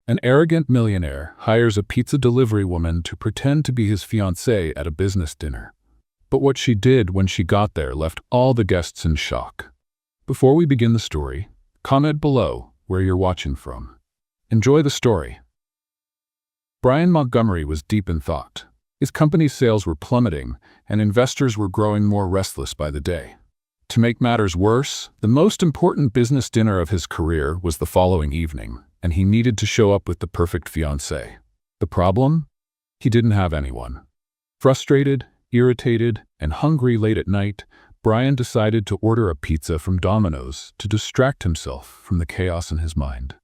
An arrogant millionaire hires a pizza delivery woman to pretend to be his fiancée at a business dinner. But what she did when she got there left all the guests in shock. Before we begin the story, comment below where you're watching from. Enjoy the story. Brian Montgomery was deep in thought. His company's sales were plummeting, and investors were growing more restless by the day. To make matters worse, the most important business dinner of his career was the following evening, and he needed to show up with the perfect fiancée. The problem? He didn't have anyone. Frustrated, irritated, and hungry late at night, Brian decided to order a pizza from Domino's to distract himself from the chaos in his mind.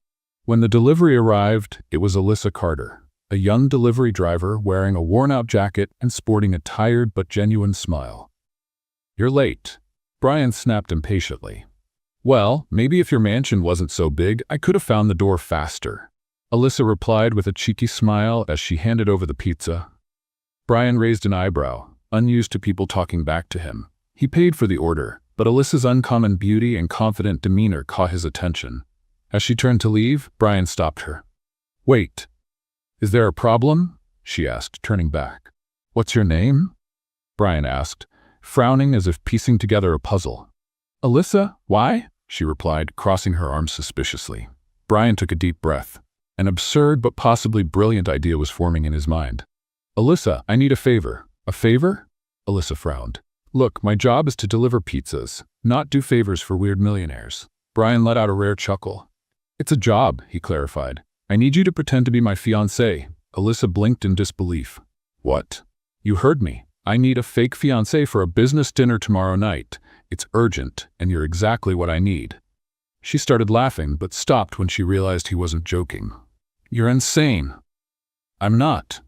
When the delivery arrived, it was Alyssa Carter, a young delivery driver wearing a worn-out jacket and sporting a tired but genuine smile. "You're late," Brian snapped impatiently. "Well, maybe if your mansion wasn't so big, I could have found the door faster," Alyssa replied with a cheeky smile as she handed over the pizza. Brian raised an eyebrow, unused to people talking back to him. He paid for the order, but Alyssa's uncommon beauty and confident demeanor caught his attention. As she turned to leave, Brian stopped her. "Wait. Is there a problem?" she asked, turning back. "What's your name?" Brian asked, frowning as if piecing together a puzzle. "Alyssa, why?" she replied, crossing her arms suspiciously. Brian took a deep breath. An absurd but possibly brilliant idea was forming in his mind. "Alyssa, I need a favor." "A favor?" Alyssa frowned. "Look, my job is to deliver pizzas, not do favors for weird millionaires." Brian let out a rare chuckle. "It's a job," he clarified. "I need you to pretend to be my fiancée." Alyssa blinked in disbelief. "What? You heard me. I need a fake fiancée for a business dinner tomorrow night. It's urgent, and you're exactly what I need." She started laughing, but stopped when she realized he wasn't joking. "You're insane." "I'm not."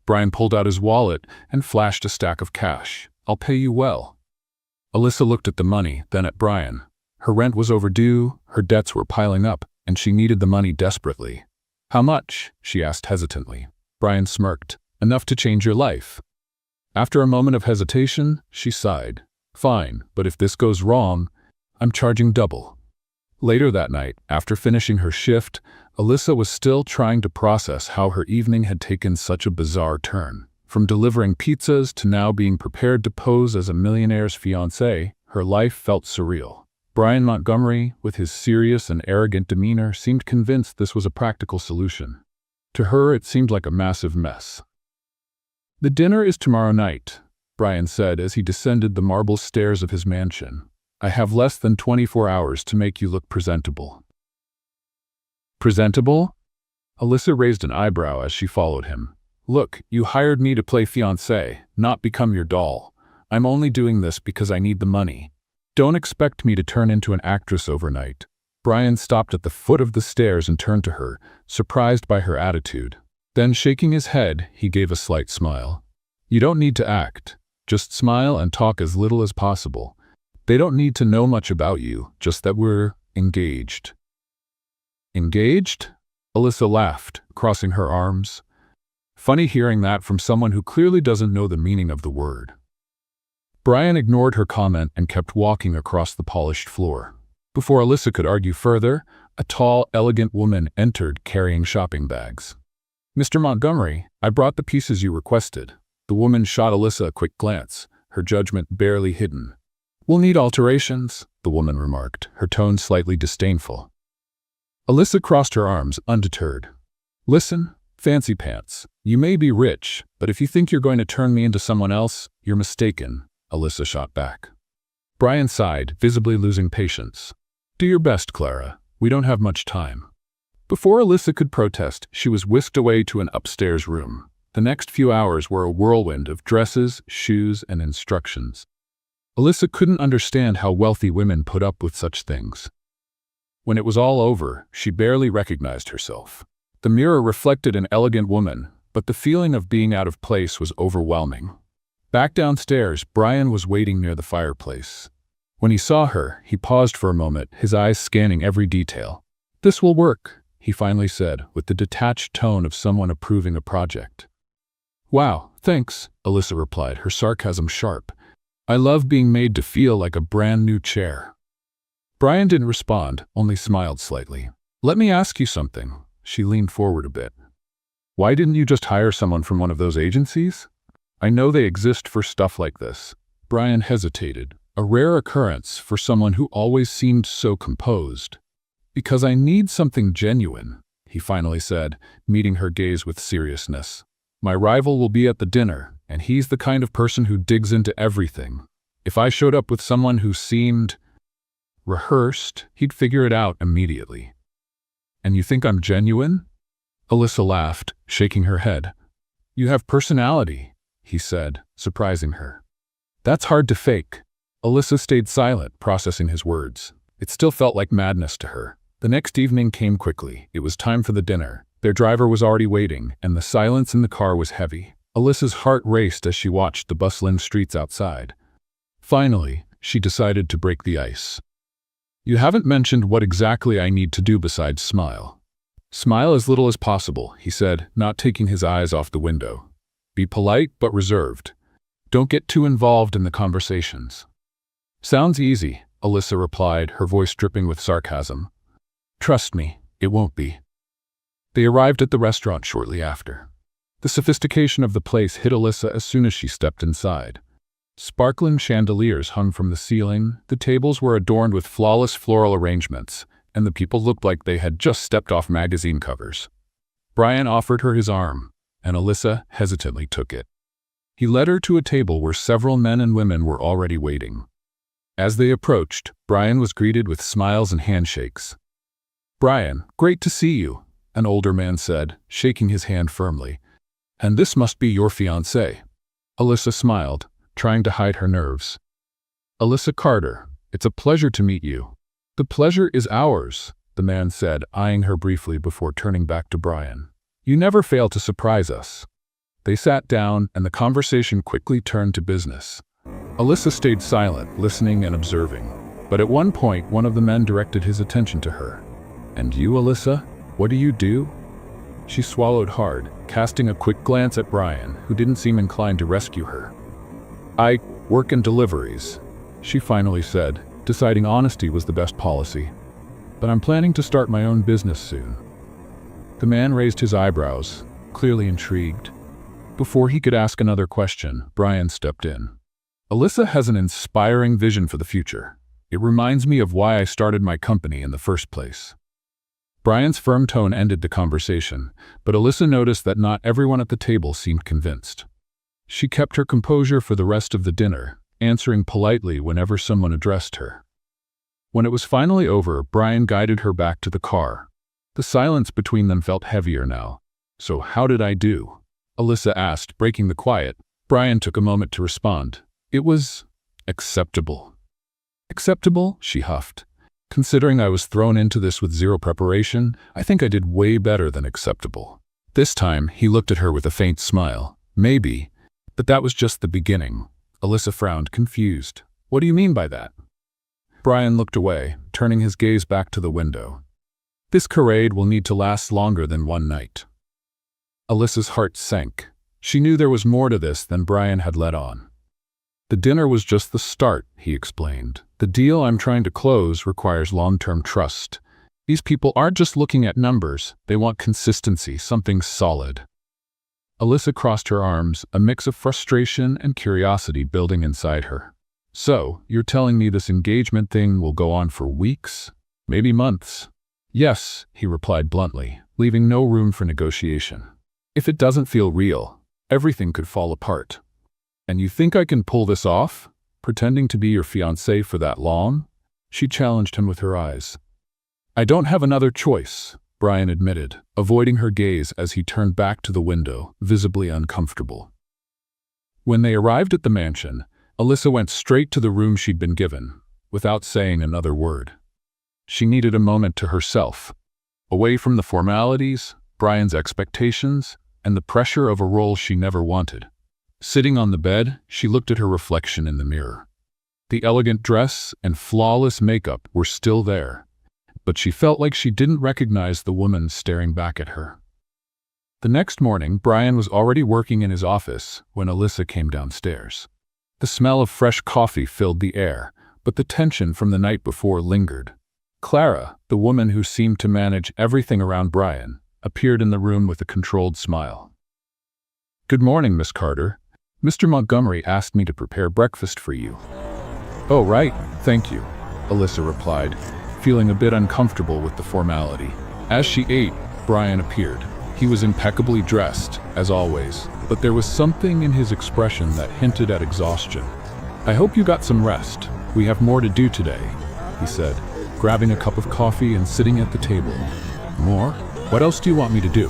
Brian pulled out his wallet and flashed a stack of cash. "I'll pay you well." Alyssa looked at the money, then at Brian. Her rent was overdue, her debts were piling up, and she needed the money desperately. "How much?" she asked hesitantly. Brian smirked. "Enough to change your life." After a moment of hesitation, she sighed. "Fine, but if this goes wrong, I'm charging double." Later that night, after finishing her shift, Alyssa was still trying to process how her evening had taken such a bizarre turn. From delivering pizzas to now being prepared to pose as a millionaire's fiancée, her life felt surreal. Brian Montgomery, with his serious and arrogant demeanor, seemed convinced this was a practical solution. To her, it seemed like a massive mess. "The dinner is tomorrow night," Brian said as he descended the marble stairs of his mansion. "I have less than 24 hours to make you look presentable." "Presentable?" Alyssa raised an eyebrow as she followed him. "Look, you hired me to play fiancé, not become your doll. I'm only doing this because I need the money. Don't expect me to turn into an actress overnight." Brian stopped at the foot of the stairs and turned to her, surprised by her attitude. Then, shaking his head, he gave a slight smile. "You don't need to act. Just smile and talk as little as possible. They don't need to know much about you, just that we're engaged." "Engaged?" Alyssa laughed, crossing her arms. Funny hearing that from someone who clearly doesn't know the meaning of the word. Brian ignored her comment and kept walking across the polished floor. Before Alyssa could argue further, a tall, elegant woman entered carrying shopping bags. "Mr. Montgomery, I brought the pieces you requested." The woman shot Alyssa a quick glance, her judgment barely hidden. "We'll need alterations," the woman remarked, her tone slightly disdainful. Alyssa crossed her arms, undeterred. "Listen, fancy pants, you may be rich, but if you think you're going to turn me into someone else, you're mistaken," Alyssa shot back. Brian sighed, visibly losing patience. "Do your best, Clara. We don't have much time." Before Alyssa could protest, she was whisked away to an upstairs room. The next few hours were a whirlwind of dresses, shoes, and instructions. Alyssa couldn't understand how wealthy women put up with such things. When it was all over, she barely recognized herself. The mirror reflected an elegant woman, but the feeling of being out of place was overwhelming. Back downstairs, Brian was waiting near the fireplace. When he saw her, he paused for a moment, his eyes scanning every detail. "This will work," he finally said, with the detached tone of someone approving a project. "Wow, thanks," Alyssa replied, her sarcasm sharp. "I love being made to feel like a brand new chair." Brian didn't respond, only smiled slightly. "Let me ask you something," She leaned forward a bit. Why didn't you just hire someone from one of those agencies? I know they exist for stuff like this. Brian hesitated, a rare occurrence for someone who always seemed so composed. Because I need something genuine, he finally said, meeting her gaze with seriousness. My rival will be at the dinner, and he's the kind of person who digs into everything. If I showed up with someone who seemed rehearsed, he'd figure it out immediately. And you think I'm genuine? Alyssa laughed, shaking her head. You have personality, he said, surprising her. That's hard to fake. Alyssa stayed silent, processing his words. It still felt like madness to her. The next evening came quickly. It was time for the dinner. Their driver was already waiting, and the silence in the car was heavy. Alyssa's heart raced as she watched the bustling streets outside. Finally, she decided to break the ice. You haven't mentioned what exactly I need to do besides smile. Smile as little as possible, he said, not taking his eyes off the window. Be polite but reserved. Don't get too involved in the conversations. Sounds easy, Alyssa replied, her voice dripping with sarcasm. Trust me, it won't be. They arrived at the restaurant shortly after. The sophistication of the place hit Alyssa as soon as she stepped inside. Sparkling chandeliers hung from the ceiling, the tables were adorned with flawless floral arrangements, and the people looked like they had just stepped off magazine covers. Brian offered her his arm, and Alyssa hesitantly took it. He led her to a table where several men and women were already waiting. As they approached, Brian was greeted with smiles and handshakes. Brian, great to see you, an older man said, shaking his hand firmly. And this must be your fiancé. Alyssa smiled, trying to hide her nerves. Alyssa Carter, it's a pleasure to meet you. The pleasure is ours, the man said, eyeing her briefly before turning back to Brian. You never fail to surprise us. They sat down, and the conversation quickly turned to business. Alyssa stayed silent, listening and observing. But at one point, one of the men directed his attention to her. And you, Alyssa? What do you do? She swallowed hard, casting a quick glance at Brian, who didn't seem inclined to rescue her. I work in deliveries, she finally said, deciding honesty was the best policy. But I'm planning to start my own business soon. The man raised his eyebrows, clearly intrigued. Before he could ask another question, Brian stepped in. Alyssa has an inspiring vision for the future. It reminds me of why I started my company in the first place. Brian's firm tone ended the conversation, but Alyssa noticed that not everyone at the table seemed convinced. She kept her composure for the rest of the dinner, answering politely whenever someone addressed her. When it was finally over, Brian guided her back to the car. The silence between them felt heavier now. So how did I do? Alyssa asked, breaking the quiet. Brian took a moment to respond. It was acceptable. Acceptable? She huffed. Considering I was thrown into this with zero preparation, I think I did way better than acceptable. This time, he looked at her with a faint smile. Maybe, but that was just the beginning. Alyssa frowned, confused. What do you mean by that? Brian looked away, turning his gaze back to the window. This charade will need to last longer than one night. Alyssa's heart sank. She knew there was more to this than Brian had let on. The dinner was just the start, he explained. The deal I'm trying to close requires long-term trust. These people aren't just looking at numbers, they want consistency, something solid. Alyssa crossed her arms, a mix of frustration and curiosity building inside her. So, you're telling me this engagement thing will go on for weeks? Maybe months? Yes, he replied bluntly, leaving no room for negotiation. If it doesn't feel real, everything could fall apart. And you think I can pull this off? Pretending to be your fiancé for that long? She challenged him with her eyes. I don't have another choice, Brian admitted, avoiding her gaze as he turned back to the window, visibly uncomfortable. When they arrived at the mansion, Alyssa went straight to the room she'd been given, without saying another word. She needed a moment to herself, away from the formalities, Brian's expectations, and the pressure of a role she never wanted. Sitting on the bed, she looked at her reflection in the mirror. The elegant dress and flawless makeup were still there, but she felt like she didn't recognize the woman staring back at her. The next morning, Brian was already working in his office when Alyssa came downstairs. The smell of fresh coffee filled the air, but the tension from the night before lingered. Clara, the woman who seemed to manage everything around Brian, appeared in the room with a controlled smile. "Good morning, Miss Carter. Mr. Montgomery asked me to prepare breakfast for you." "Oh, right, thank you," Alyssa replied, feeling a bit uncomfortable with the formality. As she ate, Brian appeared. He was impeccably dressed, as always, but there was something in his expression that hinted at exhaustion. "I hope you got some rest. We have more to do today," he said, grabbing a cup of coffee and sitting at the table. "More? What else do you want me to do?"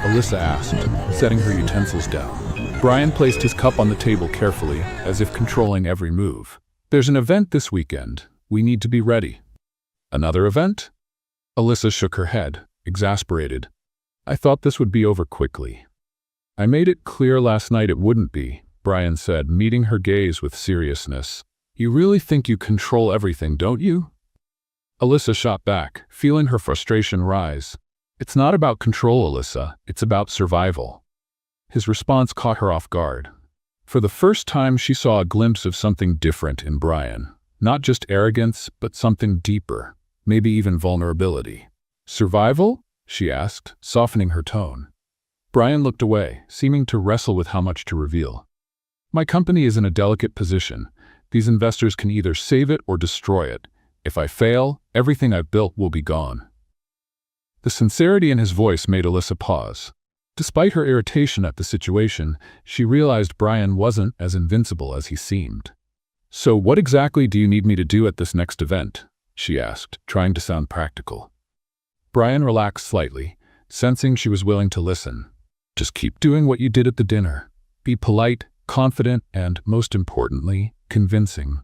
Alyssa asked, setting her utensils down. Brian placed his cup on the table carefully, as if controlling every move. "There's an event this weekend. We need to be ready." "Another event?" Alyssa shook her head, exasperated. "I thought this would be over quickly." "I made it clear last night it wouldn't be," Brian said, meeting her gaze with seriousness. "You really think you control everything, don't you?" Alyssa shot back, feeling her frustration rise. "It's not about control, Alyssa. It's about survival." His response caught her off guard. For the first time, she saw a glimpse of something different in Brian. Not just arrogance, but something deeper, maybe even vulnerability. "Survival?" she asked, softening her tone. Brian looked away, seeming to wrestle with how much to reveal. "My company is in a delicate position. These investors can either save it or destroy it. If I fail, everything I've built will be gone." The sincerity in his voice made Alyssa pause. Despite her irritation at the situation, she realized Brian wasn't as invincible as he seemed. "So what exactly do you need me to do at this next event?" she asked, trying to sound practical. Brian relaxed slightly, sensing she was willing to listen. "Just keep doing what you did at the dinner. Be polite, confident, and, most importantly, convincing.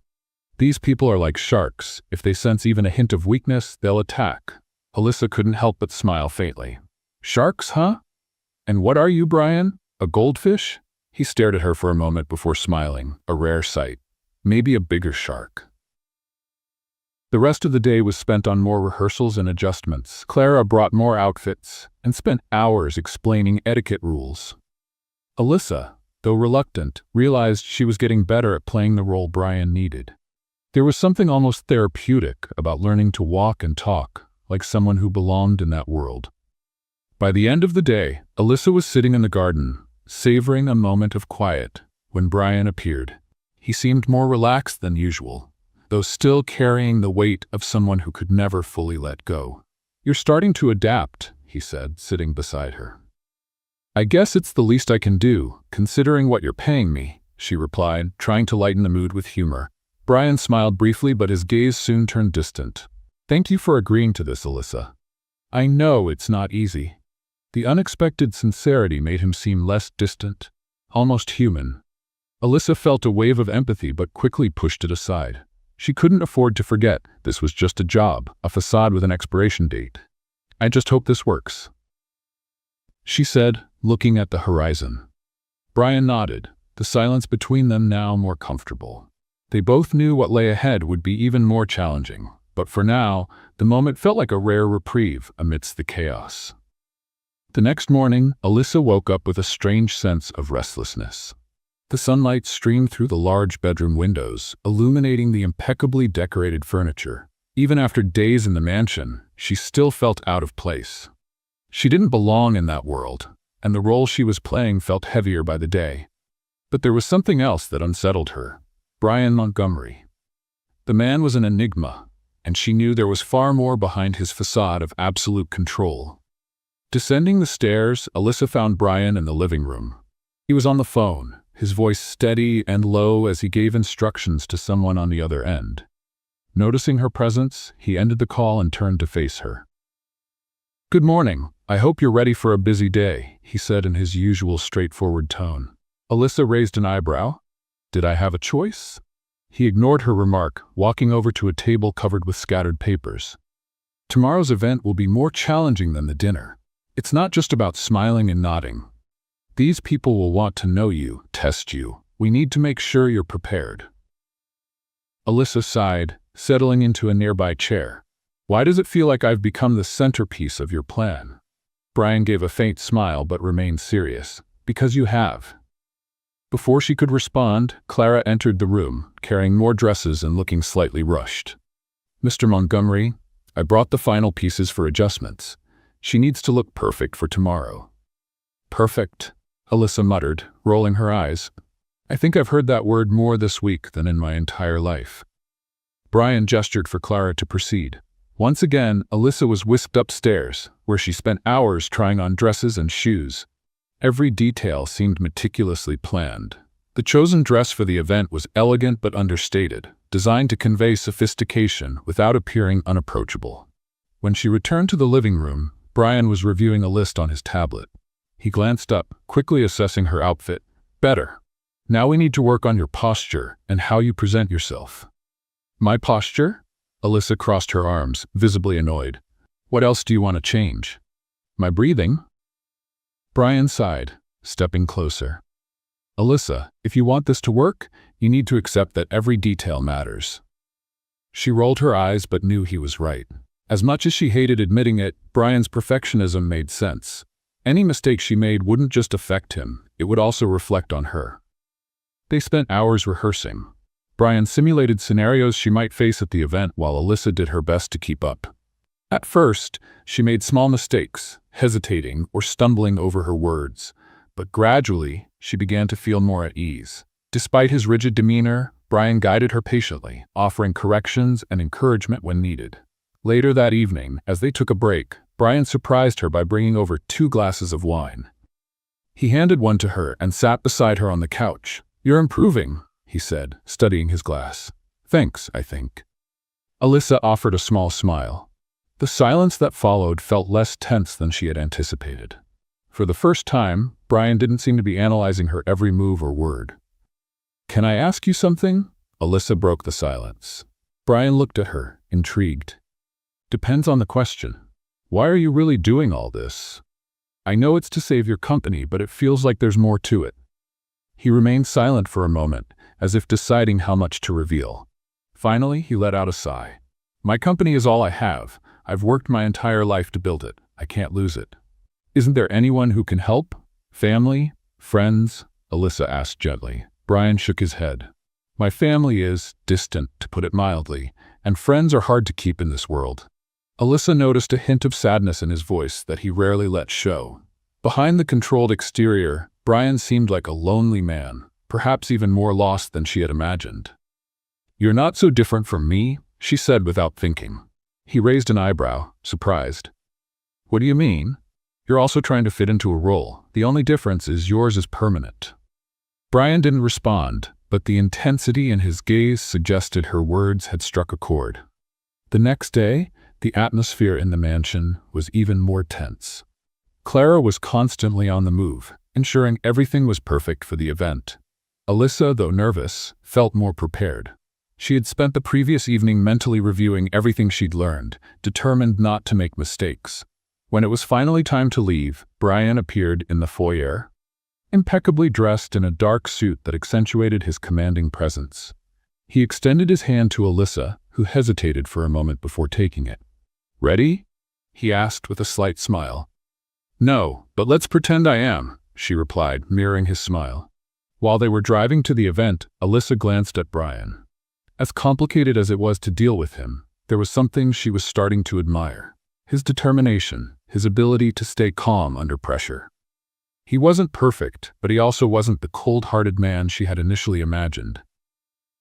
These people are like sharks. If they sense even a hint of weakness, they'll attack." Alyssa couldn't help but smile faintly. "Sharks, huh? And what are you, Brian? A goldfish?" He stared at her for a moment before smiling, a rare sight. Maybe a bigger shark. The rest of the day was spent on more rehearsals and adjustments. Clara brought more outfits and spent hours explaining etiquette rules. Alyssa, though reluctant, realized she was getting better at playing the role Brian needed. There was something almost therapeutic about learning to walk and talk like someone who belonged in that world. By the end of the day, Alyssa was sitting in the garden, savoring a moment of quiet, when Brian appeared. He seemed more relaxed than usual, though still carrying the weight of someone who could never fully let go. "You're starting to adapt," he said, sitting beside her. "I guess it's the least I can do, considering what you're paying me," she replied, trying to lighten the mood with humor. Brian smiled briefly, but his gaze soon turned distant. "Thank you for agreeing to this, Alyssa. I know it's not easy." The unexpected sincerity made him seem less distant, almost human. Alyssa felt a wave of empathy but quickly pushed it aside. She couldn't afford to forget this was just a job, a facade with an expiration date. "I just hope this works," she said, looking at the horizon. Brian nodded, the silence between them now more comfortable. They both knew what lay ahead would be even more challenging, but for now, the moment felt like a rare reprieve amidst the chaos. The next morning, Alyssa woke up with a strange sense of restlessness. The sunlight streamed through the large bedroom windows, illuminating the impeccably decorated furniture. Even after days in the mansion, she still felt out of place. She didn't belong in that world, and the role she was playing felt heavier by the day. But there was something else that unsettled her. Brian Montgomery. The man was an enigma, and she knew there was far more behind his facade of absolute control. Descending the stairs, Alyssa found Brian in the living room. He was on the phone, his voice steady and low as he gave instructions to someone on the other end. Noticing her presence, he ended the call and turned to face her. "Good morning. I hope you're ready for a busy day," he said in his usual straightforward tone. Alyssa raised an eyebrow. "Did I have a choice?" He ignored her remark, walking over to a table covered with scattered papers. "Tomorrow's event will be more challenging than the dinner. It's not just about smiling and nodding. These people will want to know you, test you. We need to make sure you're prepared." Alyssa sighed, settling into a nearby chair. "Why does it feel like I've become the centerpiece of your plan?" Brian gave a faint smile but remained serious. "Because you have." Before she could respond, Clara entered the room, carrying more dresses and looking slightly rushed. "Mr. Montgomery, I brought the final pieces for adjustments. She needs to look perfect for tomorrow. Perfect, Alyssa muttered, rolling her eyes. I think I've heard that word more this week than in my entire life. Brian gestured for Clara to proceed. Once again, Alyssa was whisked upstairs, where she spent hours trying on dresses and shoes. Every detail seemed meticulously planned. The chosen dress for the event was elegant but understated, designed to convey sophistication without appearing unapproachable. When she returned to the living room, Brian was reviewing a list on his tablet. He glanced up, quickly assessing her outfit. Better. Now we need to work on your posture and how you present yourself. My posture? Alyssa crossed her arms, visibly annoyed. What else do you want to change? My breathing? Brian sighed, stepping closer. Alyssa, if you want this to work, you need to accept that every detail matters. She rolled her eyes but knew he was right. As much as she hated admitting it, Brian's perfectionism made sense. Any mistake she made wouldn't just affect him, it would also reflect on her. They spent hours rehearsing. Brian simulated scenarios she might face at the event while Alyssa did her best to keep up. At first, she made small mistakes, hesitating or stumbling over her words, but gradually, she began to feel more at ease. Despite his rigid demeanor, Brian guided her patiently, offering corrections and encouragement when needed. Later that evening, as they took a break, Brian surprised her by bringing over 2 glasses of wine. He handed one to her and sat beside her on the couch. You're improving, he said, studying his glass. Thanks, I think. Alyssa offered a small smile. The silence that followed felt less tense than she had anticipated. For the first time, Brian didn't seem to be analyzing her every move or word. Can I ask you something? Alyssa broke the silence. Brian looked at her, intrigued. Depends on the question. Why are you really doing all this? I know it's to save your company, but it feels like there's more to it. He remained silent for a moment, as if deciding how much to reveal. Finally, he let out a sigh. My company is all I have. I've worked my entire life to build it. I can't lose it. Isn't there anyone who can help? Family? Friends? Alyssa asked gently. Brian shook his head. My family is distant, to put it mildly, and friends are hard to keep in this world. Alyssa noticed a hint of sadness in his voice that he rarely let show. Behind the controlled exterior, Brian seemed like a lonely man, perhaps even more lost than she had imagined. You're not so different from me, she said without thinking. He raised an eyebrow, surprised. What do you mean? You're also trying to fit into a role. The only difference is yours is permanent. Brian didn't respond, but the intensity in his gaze suggested her words had struck a chord. The next day, the atmosphere in the mansion was even more tense. Clara was constantly on the move, ensuring everything was perfect for the event. Alyssa, though nervous, felt more prepared. She had spent the previous evening mentally reviewing everything she'd learned, determined not to make mistakes. When it was finally time to leave, Brian appeared in the foyer, impeccably dressed in a dark suit that accentuated his commanding presence. He extended his hand to Alyssa, who hesitated for a moment before taking it. Ready? He asked with a slight smile. No, but let's pretend I am, she replied, mirroring his smile. While they were driving to the event, Alyssa glanced at Brian. As complicated as it was to deal with him, there was something she was starting to admire. His determination, his ability to stay calm under pressure. He wasn't perfect, but he also wasn't the cold-hearted man she had initially imagined.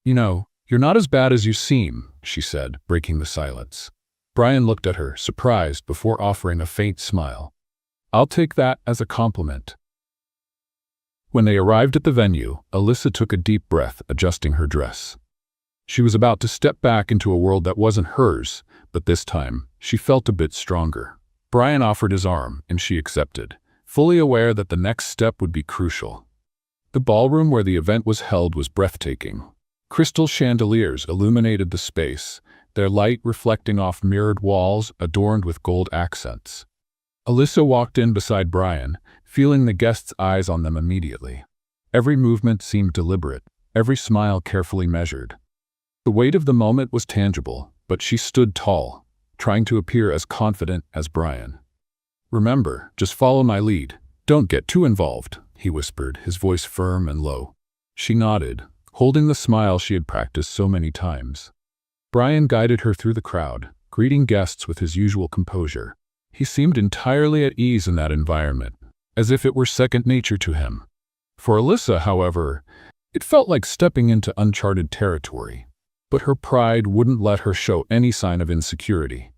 You know, you're not as bad as you seem, she said, breaking the silence. Brian looked at her, surprised, before offering a faint smile. I'll take that as a compliment. When they arrived at the venue, Alyssa took a deep breath, adjusting her dress. She was about to step back into a world that wasn't hers, but this time, she felt a bit stronger. Brian offered his arm, and she accepted, fully aware that the next step would be crucial. The ballroom where the event was held was breathtaking. Crystal chandeliers illuminated the space, their light reflecting off mirrored walls adorned with gold accents. Alyssa walked in beside Brian, feeling the guests' eyes on them immediately. Every movement seemed deliberate, every smile carefully measured. The weight of the moment was tangible, but she stood tall, trying to appear as confident as Brian. Remember, just follow my lead. Don't get too involved, he whispered, his voice firm and low. She nodded, holding the smile she had practiced so many times. Brian guided her through the crowd, greeting guests with his usual composure. He seemed entirely at ease in that environment, as if it were second nature to him. For Alyssa, however, it felt like stepping into uncharted territory, but her pride wouldn't let her show any sign of insecurity.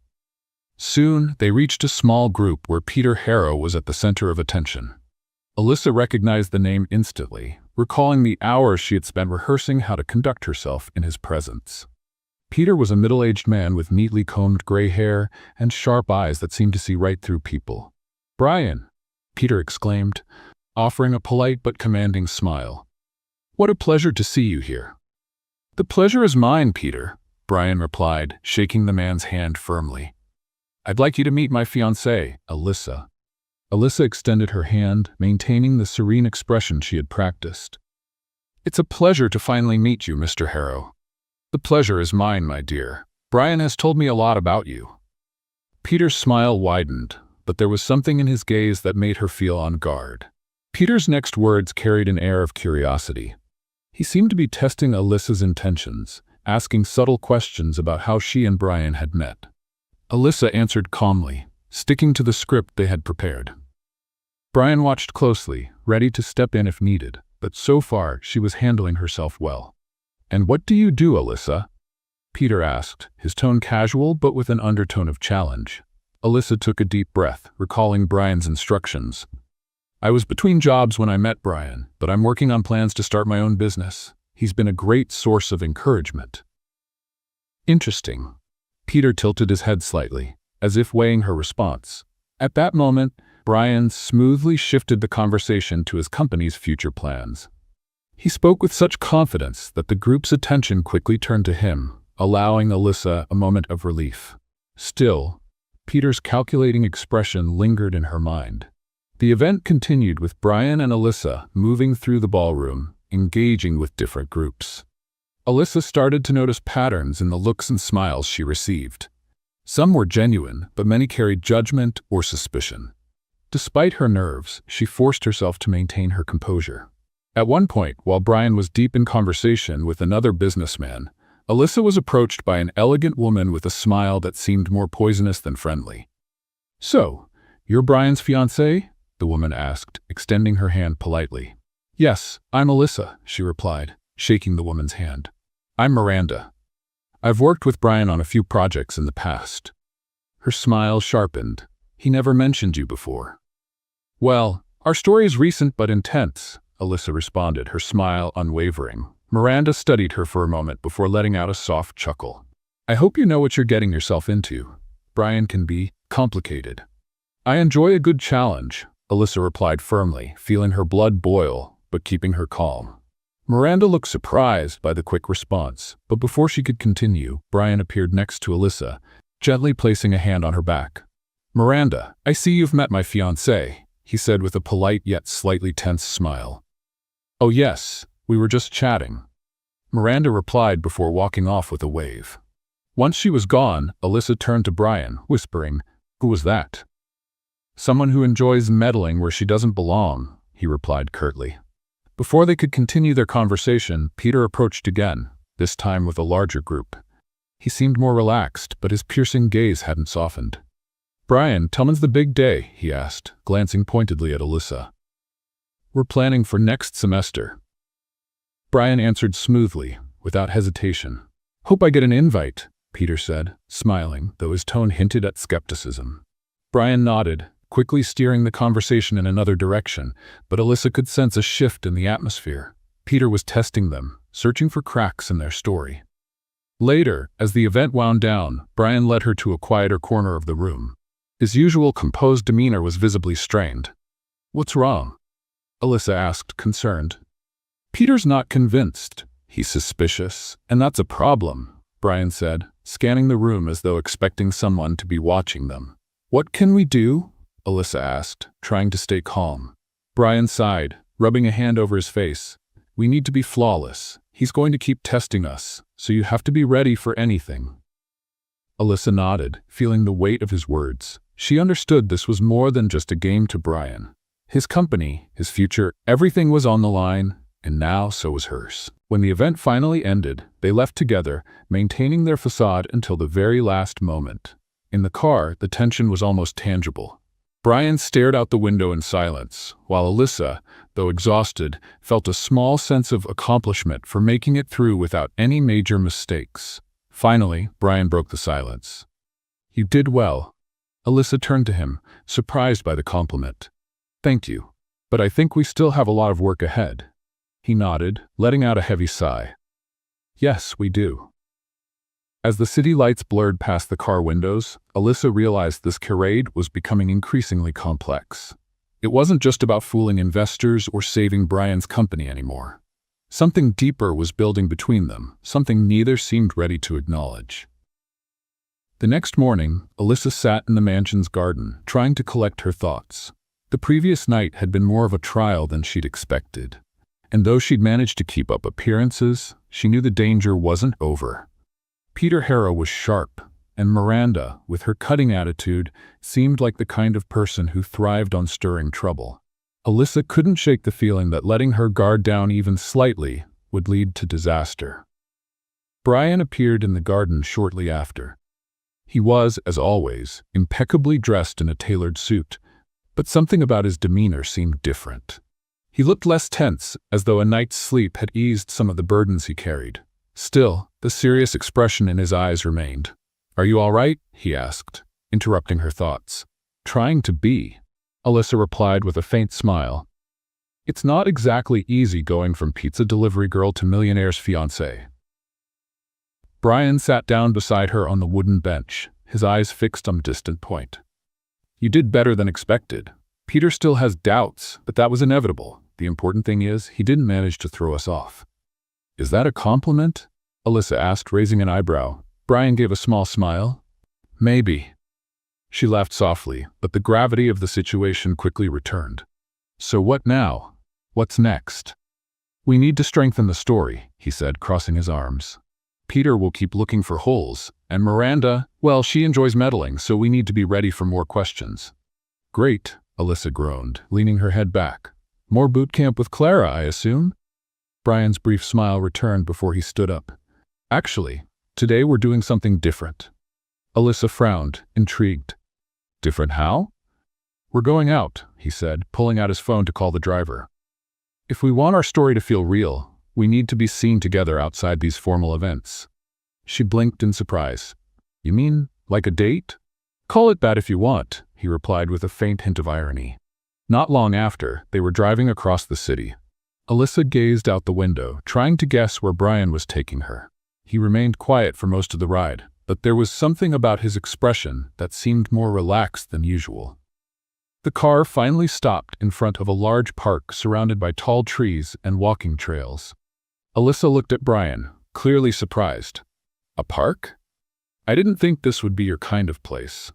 Soon, they reached a small group where Peter Harrow was at the center of attention. Alyssa recognized the name instantly, recalling the hours she had spent rehearsing how to conduct herself in his presence. Peter was a middle-aged man with neatly combed gray hair and sharp eyes that seemed to see right through people. "Brian," Peter exclaimed, offering a polite but commanding smile. "What a pleasure to see you here." "The pleasure is mine, Peter," Brian replied, shaking the man's hand firmly. "I'd like you to meet my fiancée, Alyssa." Alyssa extended her hand, maintaining the serene expression she had practiced. "It's a pleasure to finally meet you, Mr. Harrow." "The pleasure is mine, my dear. Brian has told me a lot about you." Peter's smile widened, but there was something in his gaze that made her feel on guard. Peter's next words carried an air of curiosity. He seemed to be testing Alyssa's intentions, asking subtle questions about how she and Brian had met. Alyssa answered calmly, sticking to the script they had prepared. Brian watched closely, ready to step in if needed, but so far she was handling herself well. "And what do you do, Alyssa?" Peter asked, his tone casual but with an undertone of challenge. Alyssa took a deep breath, recalling Brian's instructions. "I was between jobs when I met Brian, but I'm working on plans to start my own business. He's been a great source of encouragement." "Interesting." Peter tilted his head slightly, as if weighing her response. At that moment, Brian smoothly shifted the conversation to his company's future plans. He spoke with such confidence that the group's attention quickly turned to him, allowing Alyssa a moment of relief. Still, Peter's calculating expression lingered in her mind. The event continued with Brian and Alyssa moving through the ballroom, engaging with different groups. Alyssa started to notice patterns in the looks and smiles she received. Some were genuine, but many carried judgment or suspicion. Despite her nerves, she forced herself to maintain her composure. At one point, while Brian was deep in conversation with another businessman, Alyssa was approached by an elegant woman with a smile that seemed more poisonous than friendly. "So, you're Brian's fiancée?" the woman asked, extending her hand politely. "Yes, I'm Alyssa," she replied, shaking the woman's hand. "I'm Miranda. I've worked with Brian on a few projects in the past." Her smile sharpened. "He never mentioned you before." "Well, our story is recent but intense," Alyssa responded, her smile unwavering. Miranda studied her for a moment before letting out a soft chuckle. "I hope you know what you're getting yourself into. Brian can be complicated." "I enjoy a good challenge," Alyssa replied firmly, feeling her blood boil, but keeping her calm. Miranda looked surprised by the quick response, but before she could continue, Brian appeared next to Alyssa, gently placing a hand on her back. "Miranda, I see you've met my fiancé," he said with a polite yet slightly tense smile. "Oh yes, we were just chatting," Miranda replied before walking off with a wave. Once she was gone, Alyssa turned to Brian, whispering, "Who was that?" "Someone who enjoys meddling where she doesn't belong," he replied curtly. Before they could continue their conversation, Peter approached again, this time with a larger group. He seemed more relaxed, but his piercing gaze hadn't softened. "Brian, tell me's the big day?" he asked, glancing pointedly at Alyssa. "We're planning for next semester." Brian answered smoothly, without hesitation. "Hope I get an invite," Peter said, smiling, though his tone hinted at skepticism. Brian nodded, quickly steering the conversation in another direction, but Alyssa could sense a shift in the atmosphere. Peter was testing them, searching for cracks in their story. Later, as the event wound down, Brian led her to a quieter corner of the room. His usual composed demeanor was visibly strained. "What's wrong?" Alyssa asked, concerned. "Peter's not convinced. He's suspicious, and that's a problem," Brian said, scanning the room as though expecting someone to be watching them. "What can we do?" Alyssa asked, trying to stay calm. Brian sighed, rubbing a hand over his face. "We need to be flawless. He's going to keep testing us, so you have to be ready for anything." Alyssa nodded, feeling the weight of his words. She understood this was more than just a game to Brian. His company, his future, everything was on the line, and now so was hers. When the event finally ended, they left together, maintaining their facade until the very last moment. In the car, the tension was almost tangible. Brian stared out the window in silence, while Alyssa, though exhausted, felt a small sense of accomplishment for making it through without any major mistakes. Finally, Brian broke the silence. "You did well." Alyssa turned to him, surprised by the compliment. "Thank you. But I think we still have a lot of work ahead." He nodded, letting out a heavy sigh. "Yes, we do." As the city lights blurred past the car windows, Alyssa realized this charade was becoming increasingly complex. It wasn't just about fooling investors or saving Brian's company anymore. Something deeper was building between them, something neither seemed ready to acknowledge. The next morning, Alyssa sat in the mansion's garden, trying to collect her thoughts. The previous night had been more of a trial than she'd expected. And though she'd managed to keep up appearances, she knew the danger wasn't over. Peter Harrow was sharp, and Miranda, with her cutting attitude, seemed like the kind of person who thrived on stirring trouble. Alyssa couldn't shake the feeling that letting her guard down even slightly would lead to disaster. Brian appeared in the garden shortly after. He was, as always, impeccably dressed in a tailored suit, but something about his demeanor seemed different. He looked less tense, as though a night's sleep had eased some of the burdens he carried. Still, the serious expression in his eyes remained. "Are you all right?" he asked, interrupting her thoughts. "Trying to be," Alyssa replied with a faint smile. "It's not exactly easy going from pizza delivery girl to Millionaire's fiancé." Brian sat down beside her on the wooden bench, his eyes fixed on a distant point. "You did better than expected. Peter still has doubts, but that was inevitable. The important thing is, he didn't manage to throw us off." "Is that a compliment?" Alyssa asked, raising an eyebrow. Brian gave a small smile. "Maybe." She laughed softly, but the gravity of the situation quickly returned. "So what now? What's next?" "We need to strengthen the story," he said, crossing his arms. "Peter will keep looking for holes, and Miranda, well, she enjoys meddling, so we need to be ready for more questions." "Great," Alyssa groaned, leaning her head back. "More boot camp with Clara, I assume?" Brian's brief smile returned before he stood up. "Actually, today we're doing something different." Alyssa frowned, intrigued. "Different how?" "We're going out," he said, pulling out his phone to call the driver. "If we want our story to feel real, we need to be seen together outside these formal events." She blinked in surprise. "You mean, like a date?" "Call it that if you want," he replied with a faint hint of irony. Not long after, they were driving across the city. Alyssa gazed out the window, trying to guess where Brian was taking her. He remained quiet for most of the ride, but there was something about his expression that seemed more relaxed than usual. The car finally stopped in front of a large park surrounded by tall trees and walking trails. Alyssa looked at Brian, clearly surprised. "A park? I didn't think this would be your kind of place."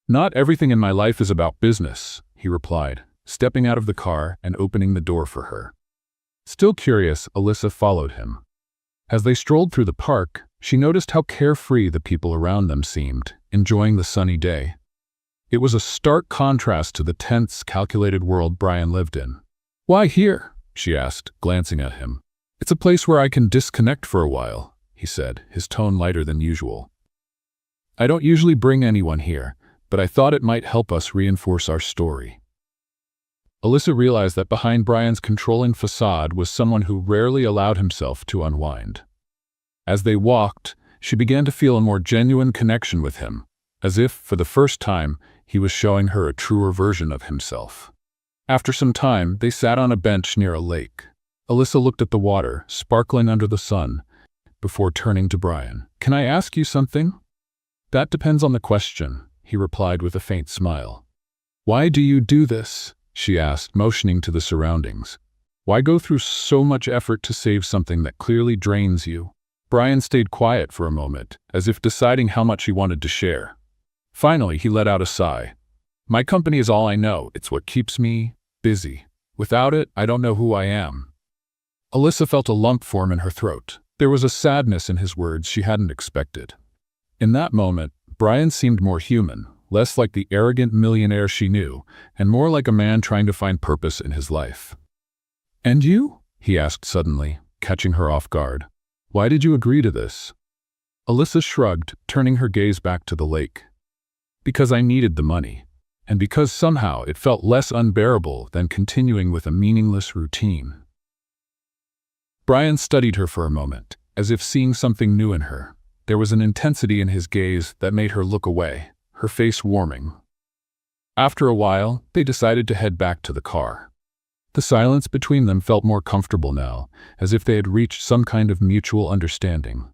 "Not everything in my life is about business," he replied, stepping out of the car and opening the door for her. Still curious, Alyssa followed him. As they strolled through the park, she noticed how carefree the people around them seemed, enjoying the sunny day. It was a stark contrast to the tense, calculated world Brian lived in. "Why here?" she asked, glancing at him. "It's a place where I can disconnect for a while," he said, his tone lighter than usual. "I don't usually bring anyone here, but I thought it might help us reinforce our story." Alyssa realized that behind Brian's controlling facade was someone who rarely allowed himself to unwind. As they walked, she began to feel a more genuine connection with him, as if, for the first time, he was showing her a truer version of himself. After some time, they sat on a bench near a lake. Alyssa looked at the water, sparkling under the sun, before turning to Brian. "Can I ask you something?" "That depends on the question," he replied with a faint smile. "Why do you do this?" she asked, motioning to the surroundings. "Why go through so much effort to save something that clearly drains you?" Brian stayed quiet for a moment, as if deciding how much he wanted to share. Finally, he let out a sigh. "My company is all I know. It's what keeps me busy. Without it, I don't know who I am." Alyssa felt a lump form in her throat. There was a sadness in his words she hadn't expected. In that moment, Brian seemed more human, less like the arrogant millionaire she knew, and more like a man trying to find purpose in his life. "And you?" he asked suddenly, catching her off guard. "Why did you agree to this?" Alyssa shrugged, turning her gaze back to the lake. Because I needed the money, and because somehow it felt less unbearable than continuing with a meaningless routine. Brian studied her for a moment, as if seeing something new in her. There was an intensity in his gaze that made her look away, her face warming. After a while, they decided to head back to the car. The silence between them felt more comfortable now, as if they had reached some kind of mutual understanding.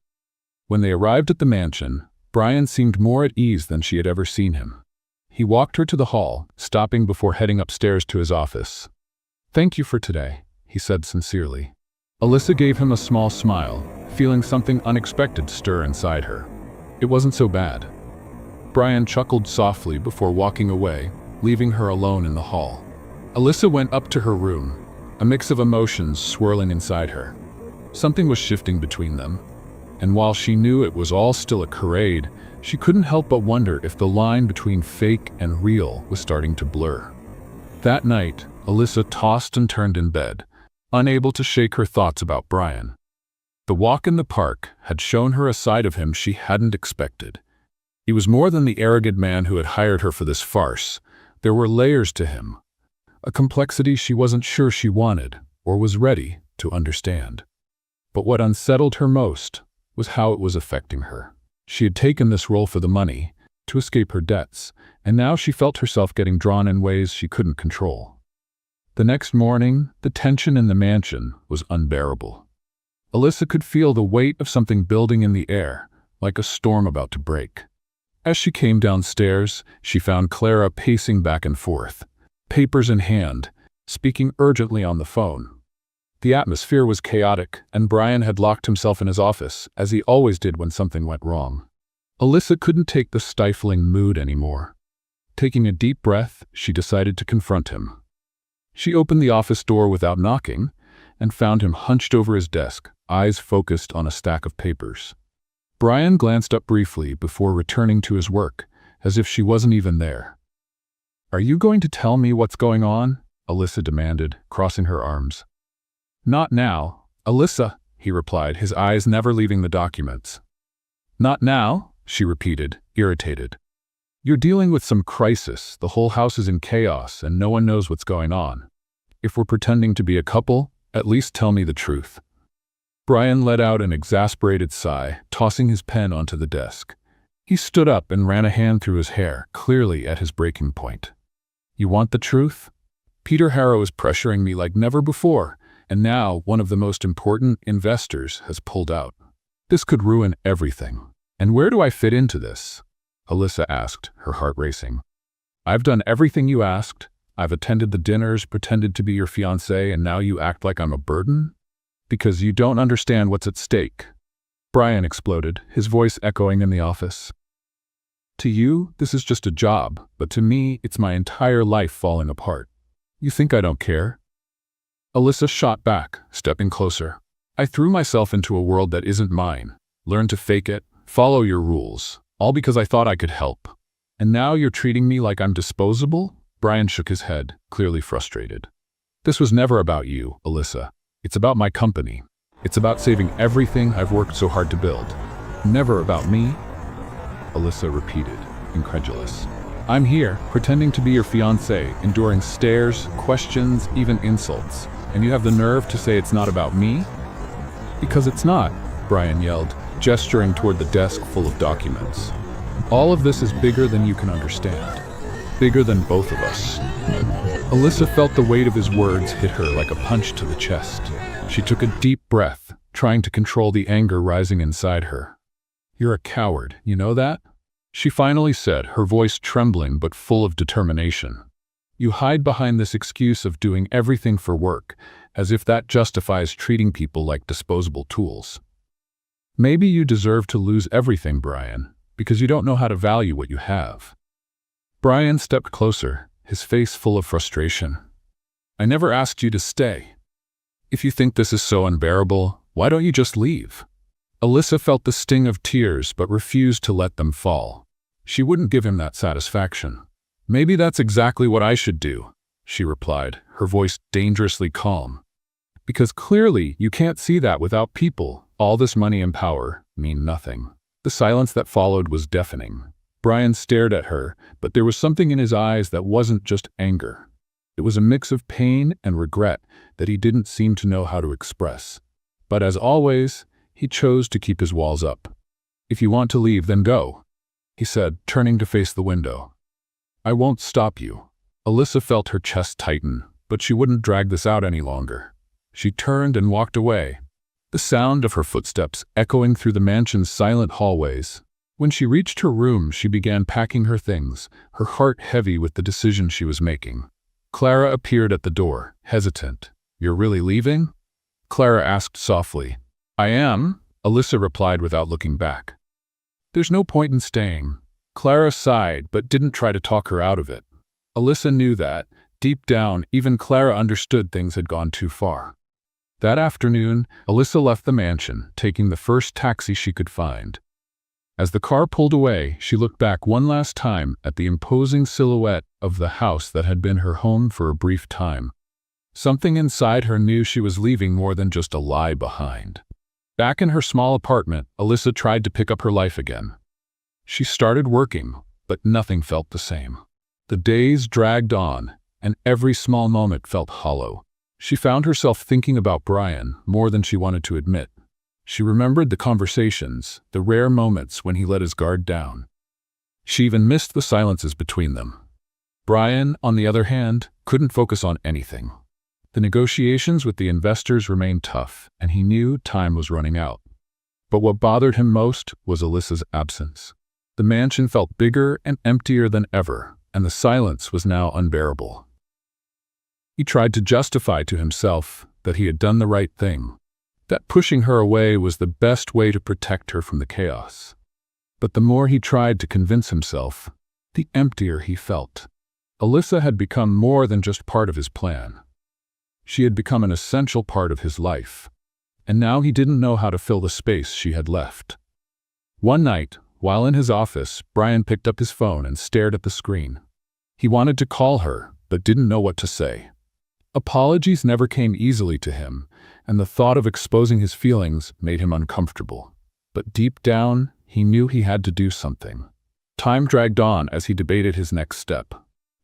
When they arrived at the mansion, Brian seemed more at ease than she had ever seen him. He walked her to the hall, stopping before heading upstairs to his office. "Thank you for today," he said sincerely. Alyssa gave him a small smile, feeling something unexpected stir inside her. It wasn't so bad. Brian chuckled softly before walking away, leaving her alone in the hall. Alyssa went up to her room, a mix of emotions swirling inside her. Something was shifting between them, and while she knew it was all still a charade, she couldn't help but wonder if the line between fake and real was starting to blur. That night, Alyssa tossed and turned in bed, unable to shake her thoughts about Brian. The walk in the park had shown her a side of him she hadn't expected. He was more than the arrogant man who had hired her for this farce. There were layers to him, a complexity she wasn't sure she wanted or was ready to understand. But what unsettled her most was how it was affecting her. She had taken this role for the money, to escape her debts, and now she felt herself getting drawn in ways she couldn't control. The next morning, the tension in the mansion was unbearable. Alyssa could feel the weight of something building in the air, like a storm about to break. As she came downstairs, she found Clara pacing back and forth, papers in hand, speaking urgently on the phone. The atmosphere was chaotic, and Brian had locked himself in his office, as he always did when something went wrong. Alyssa couldn't take the stifling mood anymore. Taking a deep breath, she decided to confront him. She opened the office door without knocking, and found him hunched over his desk, eyes focused on a stack of papers. Brian glanced up briefly before returning to his work, as if she wasn't even there. "Are you going to tell me what's going on?" Alyssa demanded, crossing her arms. "Not now, Alyssa," he replied, his eyes never leaving the documents. "Not now?" she repeated, irritated. "You're dealing with some crisis, the whole house is in chaos, and no one knows what's going on. If we're pretending to be a couple, at least tell me the truth." Brian let out an exasperated sigh, tossing his pen onto the desk. He stood up and ran a hand through his hair, clearly at his breaking point. "You want the truth? Peter Harrow is pressuring me like never before, and now one of the most important investors has pulled out. This could ruin everything. And where do I fit into this?" Alyssa asked, her heart racing. "I've done everything you asked. I've attended the dinners, pretended to be your fiancé, and now you act like I'm a burden? Because you don't understand what's at stake." Brian exploded, his voice echoing in the office. "To you, this is just a job, but to me, it's my entire life falling apart. You think I don't care?" Alyssa shot back, stepping closer. "I threw myself into a world that isn't mine, learned to fake it, follow your rules, all because I thought I could help. And now you're treating me like I'm disposable?" Brian shook his head, clearly frustrated. "This was never about you, Alyssa. It's about my company. It's about saving everything I've worked so hard to build. Never about me?" Alyssa repeated, incredulous. "I'm here, pretending to be your fiancé, enduring stares, questions, even insults. And you have the nerve to say it's not about me?" "Because it's not," Brian yelled, gesturing toward the desk full of documents. "All of this is bigger than you can understand. Bigger than both of us." Alyssa felt the weight of his words hit her like a punch to the chest. She took a deep breath, trying to control the anger rising inside her. "You're a coward, you know that?" she finally said, her voice trembling but full of determination. "You hide behind this excuse of doing everything for work, as if that justifies treating people like disposable tools. Maybe you deserve to lose everything, Brian, because you don't know how to value what you have." Brian stepped closer, his face full of frustration. "I never asked you to stay. If you think this is so unbearable, why don't you just leave?" Alyssa felt the sting of tears but refused to let them fall. She wouldn't give him that satisfaction. "Maybe that's exactly what I should do," she replied, her voice dangerously calm. "Because clearly you can't see that without people, all this money and power mean nothing." The silence that followed was deafening. Brian stared at her, but there was something in his eyes that wasn't just anger. It was a mix of pain and regret that he didn't seem to know how to express. But as always, he chose to keep his walls up. "If you want to leave, then go," he said, turning to face the window. "I won't stop you." Alyssa felt her chest tighten, but she wouldn't drag this out any longer. She turned and walked away, the sound of her footsteps echoing through the mansion's silent hallways. When she reached her room, she began packing her things, her heart heavy with the decision she was making. Clara appeared at the door, hesitant. "You're really leaving?" Clara asked softly. "I am," Alyssa replied without looking back. "There's no point in staying." Clara sighed, but didn't try to talk her out of it. Alyssa knew that, deep down, even Clara understood things had gone too far. That afternoon, Alyssa left the mansion, taking the first taxi she could find. As the car pulled away, she looked back one last time at the imposing silhouette of the house that had been her home for a brief time. Something inside her knew she was leaving more than just a lie behind. Back in her small apartment, Alyssa tried to pick up her life again. She started working, but nothing felt the same. The days dragged on, and every small moment felt hollow. She found herself thinking about Brian more than she wanted to admit. She remembered the conversations, the rare moments when he let his guard down. She even missed the silences between them. Brian, on the other hand, couldn't focus on anything. The negotiations with the investors remained tough, and he knew time was running out. But what bothered him most was Alyssa's absence. The mansion felt bigger and emptier than ever, and the silence was now unbearable. He tried to justify to himself that he had done the right thing, that pushing her away was the best way to protect her from the chaos. But the more he tried to convince himself, the emptier he felt. Alyssa had become more than just part of his plan. She had become an essential part of his life, and now he didn't know how to fill the space she had left. One night, while in his office, Brian picked up his phone and stared at the screen. He wanted to call her, but didn't know what to say. Apologies never came easily to him, and the thought of exposing his feelings made him uncomfortable. But deep down, he knew he had to do something. Time dragged on as he debated his next step.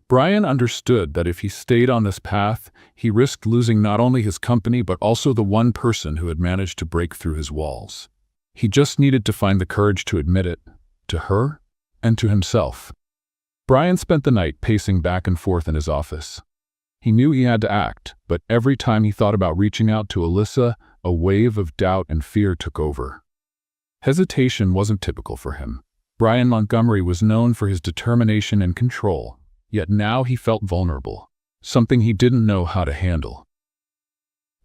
Brian understood that if he stayed on this path, he risked losing not only his company but also the one person who had managed to break through his walls. He just needed to find the courage to admit it, to her, and to himself. Brian spent the night pacing back and forth in his office. He knew he had to act, but every time he thought about reaching out to Alyssa, a wave of doubt and fear took over. Hesitation wasn't typical for him. Brian Montgomery was known for his determination and control, yet now he felt vulnerable, something he didn't know how to handle.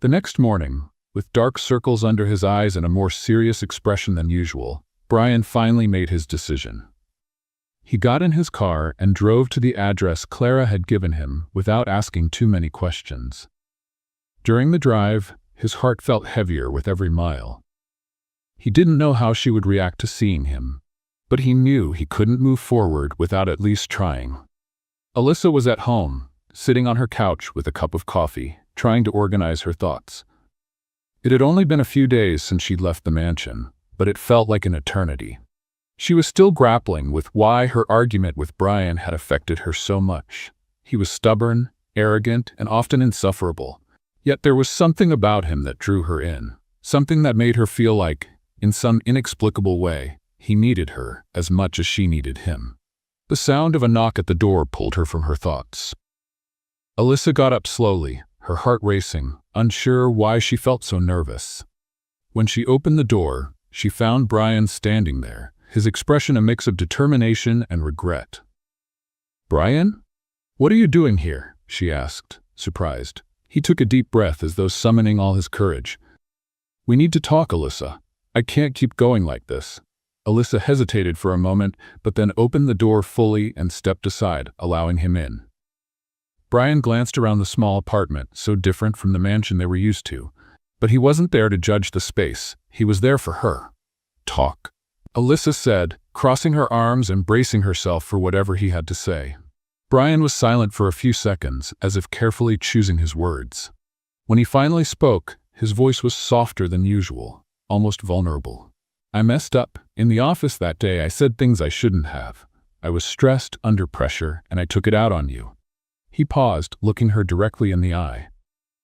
The next morning, with dark circles under his eyes and a more serious expression than usual, Brian finally made his decision. He got in his car and drove to the address Clara had given him without asking too many questions. During the drive, his heart felt heavier with every mile. He didn't know how she would react to seeing him, but he knew he couldn't move forward without at least trying. Alyssa was at home, sitting on her couch with a cup of coffee, trying to organize her thoughts. It had only been a few days since she'd left the mansion, but it felt like an eternity. She was still grappling with why her argument with Brian had affected her so much. He was stubborn, arrogant, and often insufferable. Yet there was something about him that drew her in, something that made her feel like, in some inexplicable way, he needed her as much as she needed him. The sound of a knock at the door pulled her from her thoughts. Alyssa got up slowly, her heart racing, unsure why she felt so nervous. When she opened the door, she found Brian standing there, his expression a mix of determination and regret. "Brian? What are you doing here?" she asked, surprised. He took a deep breath as though summoning all his courage. "We need to talk, Alyssa. I can't keep going like this." Alyssa hesitated for a moment, but then opened the door fully and stepped aside, allowing him in. Brian glanced around the small apartment, so different from the mansion they were used to. But he wasn't there to judge the space. He was there for her. "Talk," Alyssa said, crossing her arms and bracing herself for whatever he had to say. Brian was silent for a few seconds, as if carefully choosing his words. When he finally spoke, his voice was softer than usual, almost vulnerable. "I messed up. In the office that day I said things I shouldn't have. I was stressed, under pressure, and I took it out on you." He paused, looking her directly in the eye.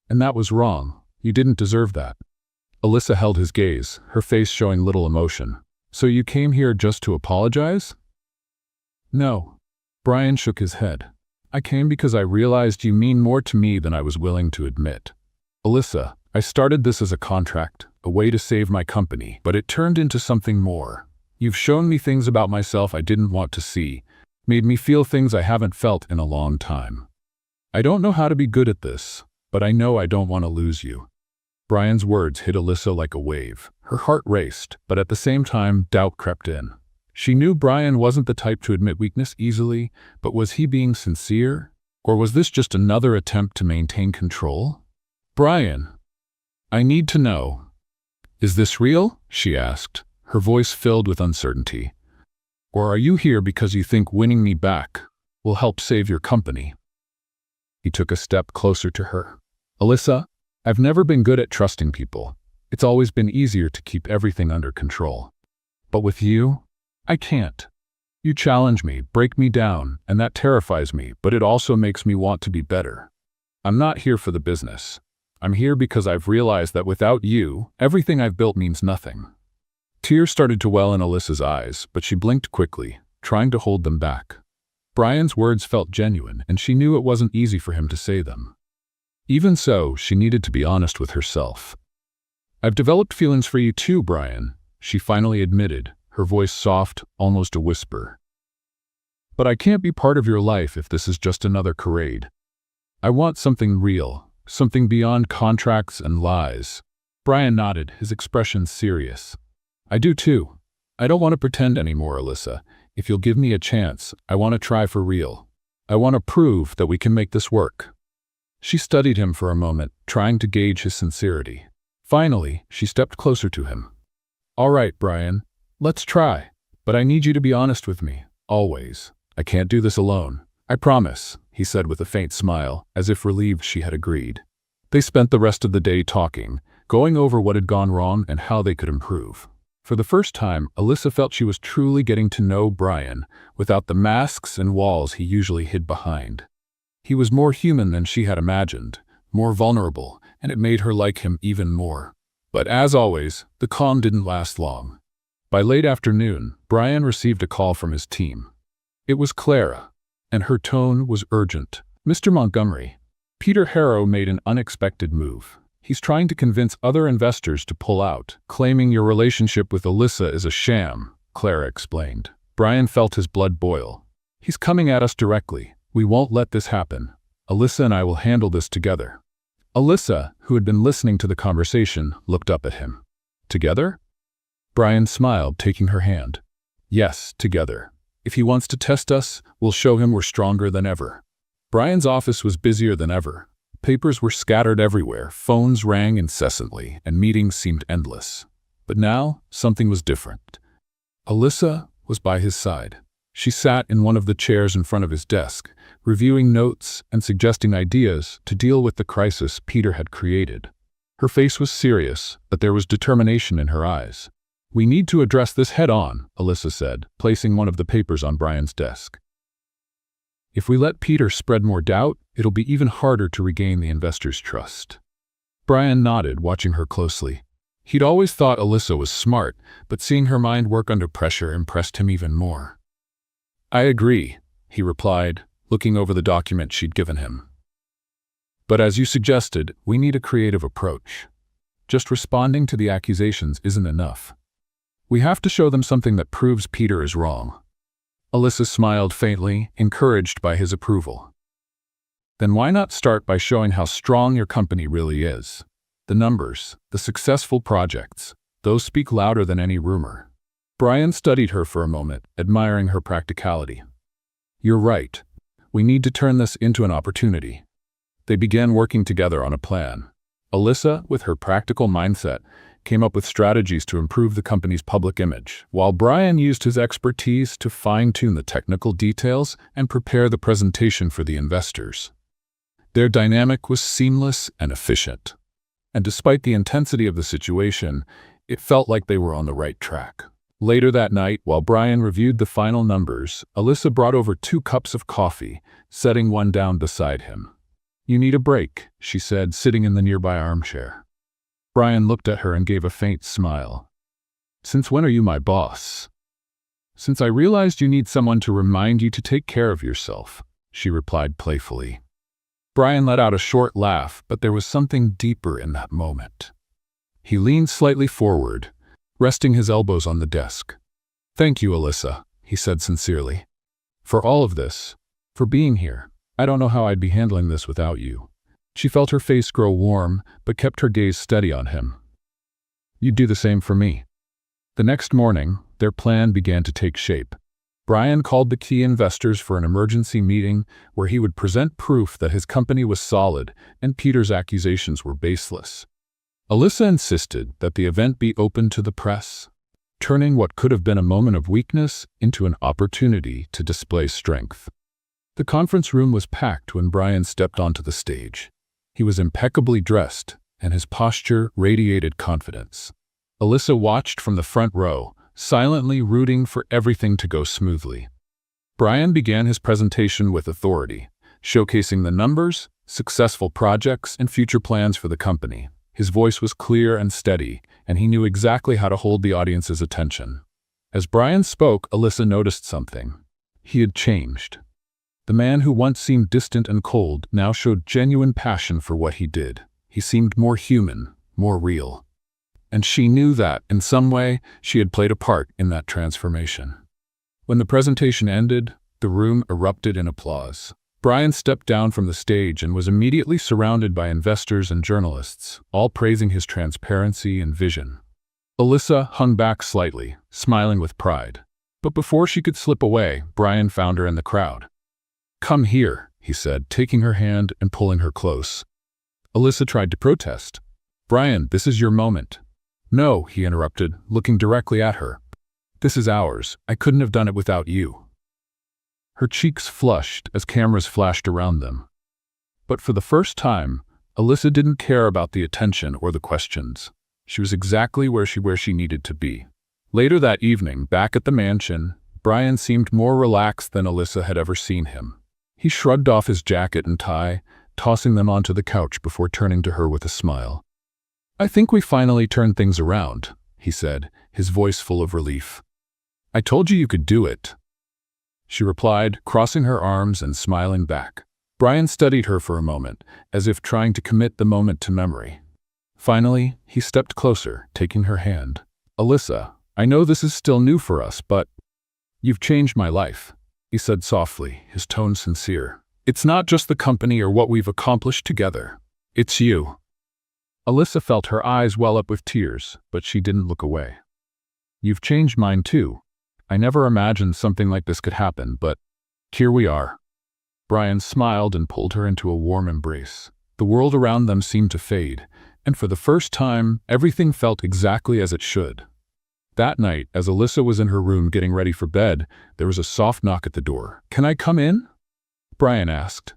"And that was wrong. You didn't deserve that." Alyssa held his gaze, her face showing little emotion. "So you came here just to apologize?" "No." Brian shook his head. "I came because I realized you mean more to me than I was willing to admit. Alyssa, I started this as a contract, a way to save my company, but it turned into something more. You've shown me things about myself I didn't want to see, made me feel things I haven't felt in a long time. I don't know how to be good at this, but I know I don't want to lose you." Brian's words hit Alyssa like a wave. Her heart raced, but at the same time, doubt crept in. She knew Brian wasn't the type to admit weakness easily, but was he being sincere? Or was this just another attempt to maintain control? "Brian, I need to know. Is this real?" she asked, her voice filled with uncertainty. "Or are you here because you think winning me back will help save your company?" He took a step closer to her. "Alyssa, I've never been good at trusting people. It's always been easier to keep everything under control. But with you, I can't. You challenge me, break me down, and that terrifies me, but it also makes me want to be better. I'm not here for the business. I'm here because I've realized that without you, everything I've built means nothing." Tears started to well in Alyssa's eyes, but she blinked quickly, trying to hold them back. Brian's words felt genuine, and she knew it wasn't easy for him to say them. Even so, she needed to be honest with herself. "I've developed feelings for you too, Brian," she finally admitted, her voice soft, almost a whisper. "But I can't be part of your life if this is just another charade. I want something real, something beyond contracts and lies." Brian nodded, his expression serious. "I do too. I don't want to pretend anymore, Alyssa. If you'll give me a chance, I want to try for real. I want to prove that we can make this work." She studied him for a moment, trying to gauge his sincerity. Finally, she stepped closer to him. "All right, Brian, let's try. But I need you to be honest with me, always. I can't do this alone. I promise," he said with a faint smile, as if relieved she had agreed. They spent the rest of the day talking, going over what had gone wrong and how they could improve. For the first time, Alyssa felt she was truly getting to know Brian, without the masks and walls he usually hid behind. He was more human than she had imagined, more vulnerable, and it made her like him even more. But as always, the calm didn't last long. By late afternoon, Brian received a call from his team. It was Clara, and her tone was urgent. "Mr. Montgomery, Peter Harrow made an unexpected move. He's trying to convince other investors to pull out, claiming your relationship with Alyssa is a sham," Clara explained. Brian felt his blood boil. "He's coming at us directly. We won't let this happen. Alyssa and I will handle this together." Alyssa, who had been listening to the conversation, looked up at him. "Together?" Brian smiled, taking her hand. "Yes, together. If he wants to test us, we'll show him we're stronger than ever." Brian's office was busier than ever. Papers were scattered everywhere, phones rang incessantly, and meetings seemed endless. But now, something was different. Alyssa was by his side. She sat in one of the chairs in front of his desk, reviewing notes and suggesting ideas to deal with the crisis Peter had created. Her face was serious, but there was determination in her eyes. "We need to address this head-on," Alyssa said, placing one of the papers on Brian's desk. "If we let Peter spread more doubt, it'll be even harder to regain the investors' trust." Brian nodded, watching her closely. He'd always thought Alyssa was smart, but seeing her mind work under pressure impressed him even more. "I agree," he replied, looking over the document she'd given him. "But as you suggested, we need a creative approach. Just responding to the accusations isn't enough. We have to show them something that proves Peter is wrong." Alyssa smiled faintly, encouraged by his approval. "Then why not start by showing how strong your company really is? The numbers, the successful projects, those speak louder than any rumor." Brian studied her for a moment, admiring her practicality. "You're right. We need to turn this into an opportunity." They began working together on a plan. Alyssa, with her practical mindset, came up with strategies to improve the company's public image, while Brian used his expertise to fine-tune the technical details and prepare the presentation for the investors. Their dynamic was seamless and efficient, and despite the intensity of the situation, it felt like they were on the right track. Later that night, while Brian reviewed the final numbers, Alyssa brought over 2 cups of coffee, setting one down beside him. "You need a break," she said, sitting in the nearby armchair. Brian looked at her and gave a faint smile. "Since when are you my boss?" "Since I realized you need someone to remind you to take care of yourself," she replied playfully. Brian let out a short laugh, but there was something deeper in that moment. He leaned slightly forward, resting his elbows on the desk. "Thank you, Alyssa," he said sincerely. "For all of this, for being here. I don't know how I'd be handling this without you." She felt her face grow warm, but kept her gaze steady on him. "You'd do the same for me." The next morning, their plan began to take shape. Brian called the key investors for an emergency meeting where he would present proof that his company was solid and Peter's accusations were baseless. Alyssa insisted that the event be open to the press, turning what could have been a moment of weakness into an opportunity to display strength. The conference room was packed when Brian stepped onto the stage. He was impeccably dressed, and his posture radiated confidence. Alyssa watched from the front row, silently rooting for everything to go smoothly. Brian began his presentation with authority, showcasing the numbers, successful projects, and future plans for the company. His voice was clear and steady, and he knew exactly how to hold the audience's attention. As Brian spoke, Alyssa noticed something. He had changed. The man who once seemed distant and cold now showed genuine passion for what he did. He seemed more human, more real. And she knew that, in some way, she had played a part in that transformation. When the presentation ended, the room erupted in applause. Brian stepped down from the stage and was immediately surrounded by investors and journalists, all praising his transparency and vision. Alyssa hung back slightly, smiling with pride. But before she could slip away, Brian found her in the crowd. "Come here," he said, taking her hand and pulling her close. Alyssa tried to protest. "Brian, this is your moment." "No," he interrupted, looking directly at her. "This is ours. I couldn't have done it without you." Her cheeks flushed as cameras flashed around them. But for the first time, Alyssa didn't care about the attention or the questions. She was exactly where she needed to be. Later that evening, back at the mansion, Brian seemed more relaxed than Alyssa had ever seen him. He shrugged off his jacket and tie, tossing them onto the couch before turning to her with a smile. "I think we finally turned things around," he said, his voice full of relief. "I told you you could do it," she replied, crossing her arms and smiling back. Brian studied her for a moment, as if trying to commit the moment to memory. Finally, he stepped closer, taking her hand. "Alyssa, I know this is still new for us, but you've changed my life," he said softly, his tone sincere. "It's not just the company or what we've accomplished together. It's you." Alyssa felt her eyes well up with tears, but she didn't look away. "You've changed mine too. I never imagined something like this could happen, but here we are." Brian smiled and pulled her into a warm embrace. The world around them seemed to fade, and for the first time, everything felt exactly as it should. That night, as Alyssa was in her room getting ready for bed, there was a soft knock at the door. "Can I come in?" Brian asked.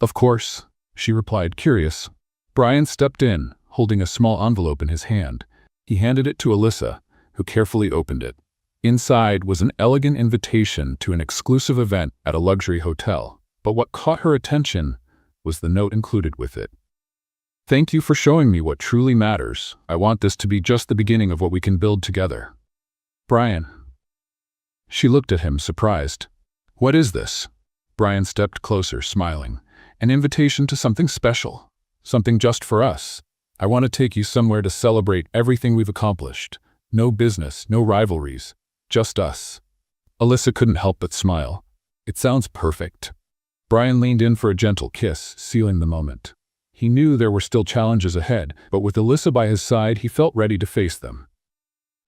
"Of course," she replied, curious. Brian stepped in, holding a small envelope in his hand. He handed it to Alyssa, who carefully opened it. Inside was an elegant invitation to an exclusive event at a luxury hotel, but what caught her attention was the note included with it. "Thank you for showing me what truly matters. I want this to be just the beginning of what we can build together." "Brian." She looked at him, surprised. "What is this?" Brian stepped closer, smiling. "An invitation to something special. Something just for us. I want to take you somewhere to celebrate everything we've accomplished. No business, no rivalries. Just us." Alyssa couldn't help but smile. "It sounds perfect." Brian leaned in for a gentle kiss, sealing the moment. He knew there were still challenges ahead, but with Alyssa by his side, he felt ready to face them.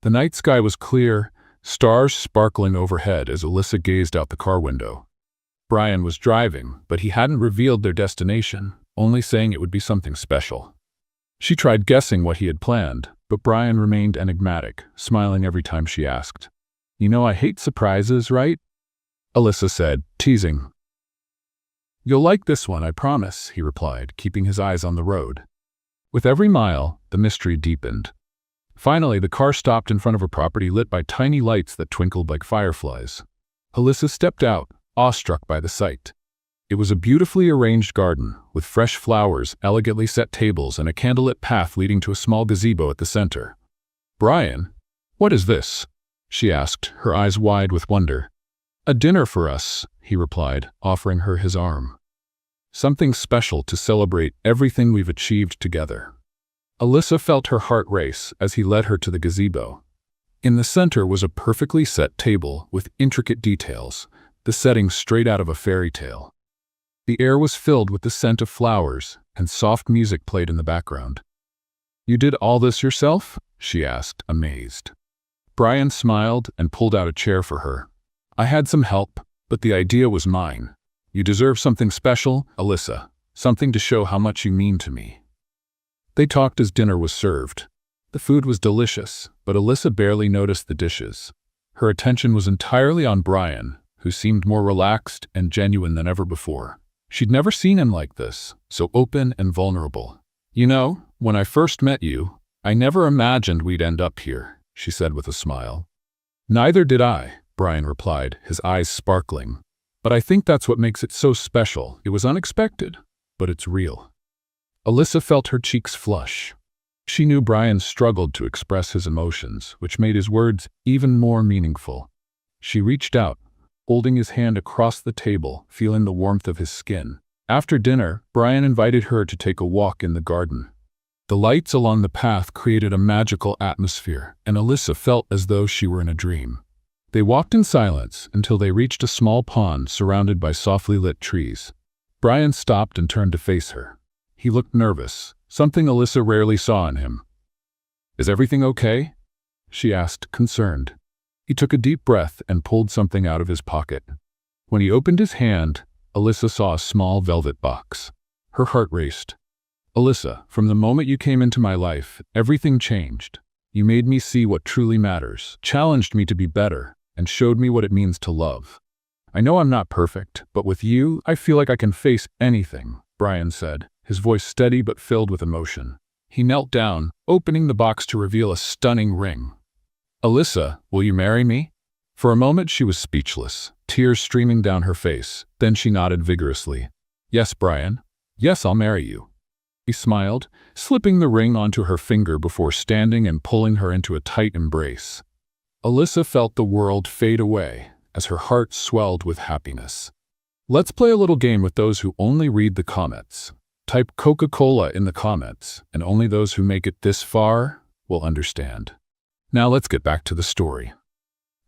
The night sky was clear, stars sparkling overhead as Alyssa gazed out the car window. Brian was driving, but he hadn't revealed their destination, only saying it would be something special. She tried guessing what he had planned, but Brian remained enigmatic, smiling every time she asked. "You know I hate surprises, right?" Alyssa said, teasing. "You'll like this one, I promise," he replied, keeping his eyes on the road. With every mile, the mystery deepened. Finally, the car stopped in front of a property lit by tiny lights that twinkled like fireflies. Alyssa stepped out, awestruck by the sight. It was a beautifully arranged garden, with fresh flowers, elegantly set tables, and a candlelit path leading to a small gazebo at the center. "Brian, what is this?" she asked, her eyes wide with wonder. "A dinner for us," he replied, offering her his arm. "Something special to celebrate everything we've achieved together." Alyssa felt her heart race as he led her to the gazebo. In the center was a perfectly set table with intricate details, the setting straight out of a fairy tale. The air was filled with the scent of flowers, and soft music played in the background. "You did all this yourself?" she asked, amazed. Brian smiled and pulled out a chair for her. "I had some help, but the idea was mine. You deserve something special, Alyssa, something to show how much you mean to me." They talked as dinner was served. The food was delicious, but Alyssa barely noticed the dishes. Her attention was entirely on Brian, who seemed more relaxed and genuine than ever before. She'd never seen him like this, so open and vulnerable. "You know, when I first met you, I never imagined we'd end up here," she said with a smile. "Neither did I," Brian replied, his eyes sparkling. "But I think that's what makes it so special. It was unexpected, but it's real." Alyssa felt her cheeks flush. She knew Brian struggled to express his emotions, which made his words even more meaningful. She reached out, holding his hand across the table, feeling the warmth of his skin. After dinner, Brian invited her to take a walk in the garden. The lights along the path created a magical atmosphere, and Alyssa felt as though she were in a dream. They walked in silence until they reached a small pond surrounded by softly lit trees. Brian stopped and turned to face her. He looked nervous, something Alyssa rarely saw in him. "Is everything okay?" she asked, concerned. He took a deep breath and pulled something out of his pocket. When he opened his hand, Alyssa saw a small velvet box. Her heart raced. "Alyssa, from the moment you came into my life, everything changed. You made me see what truly matters, challenged me to be better, and showed me what it means to love. I know I'm not perfect, but with you, I feel like I can face anything," Brian said, his voice steady but filled with emotion. He knelt down, opening the box to reveal a stunning ring. "Alyssa, will you marry me?" For a moment she was speechless, tears streaming down her face. Then she nodded vigorously. "Yes, Brian. Yes, I'll marry you." He smiled, slipping the ring onto her finger before standing and pulling her into a tight embrace. Alyssa felt the world fade away as her heart swelled with happiness. Let's play a little game with those who only read the comments. Type Coca-Cola in the comments, and only those who make it this far will understand. Now let's get back to the story.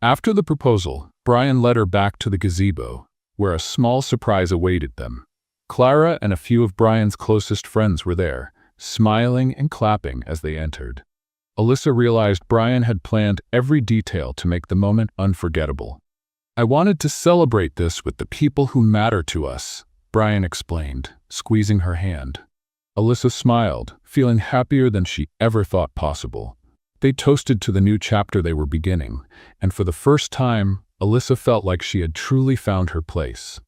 After the proposal, Brian led her back to the gazebo, where a small surprise awaited them. Clara and a few of Brian's closest friends were there, smiling and clapping as they entered. Alyssa realized Brian had planned every detail to make the moment unforgettable. "I wanted to celebrate this with the people who matter to us," Brian explained, squeezing her hand. Alyssa smiled, feeling happier than she ever thought possible. They toasted to the new chapter they were beginning, and for the first time, Alyssa felt like she had truly found her place.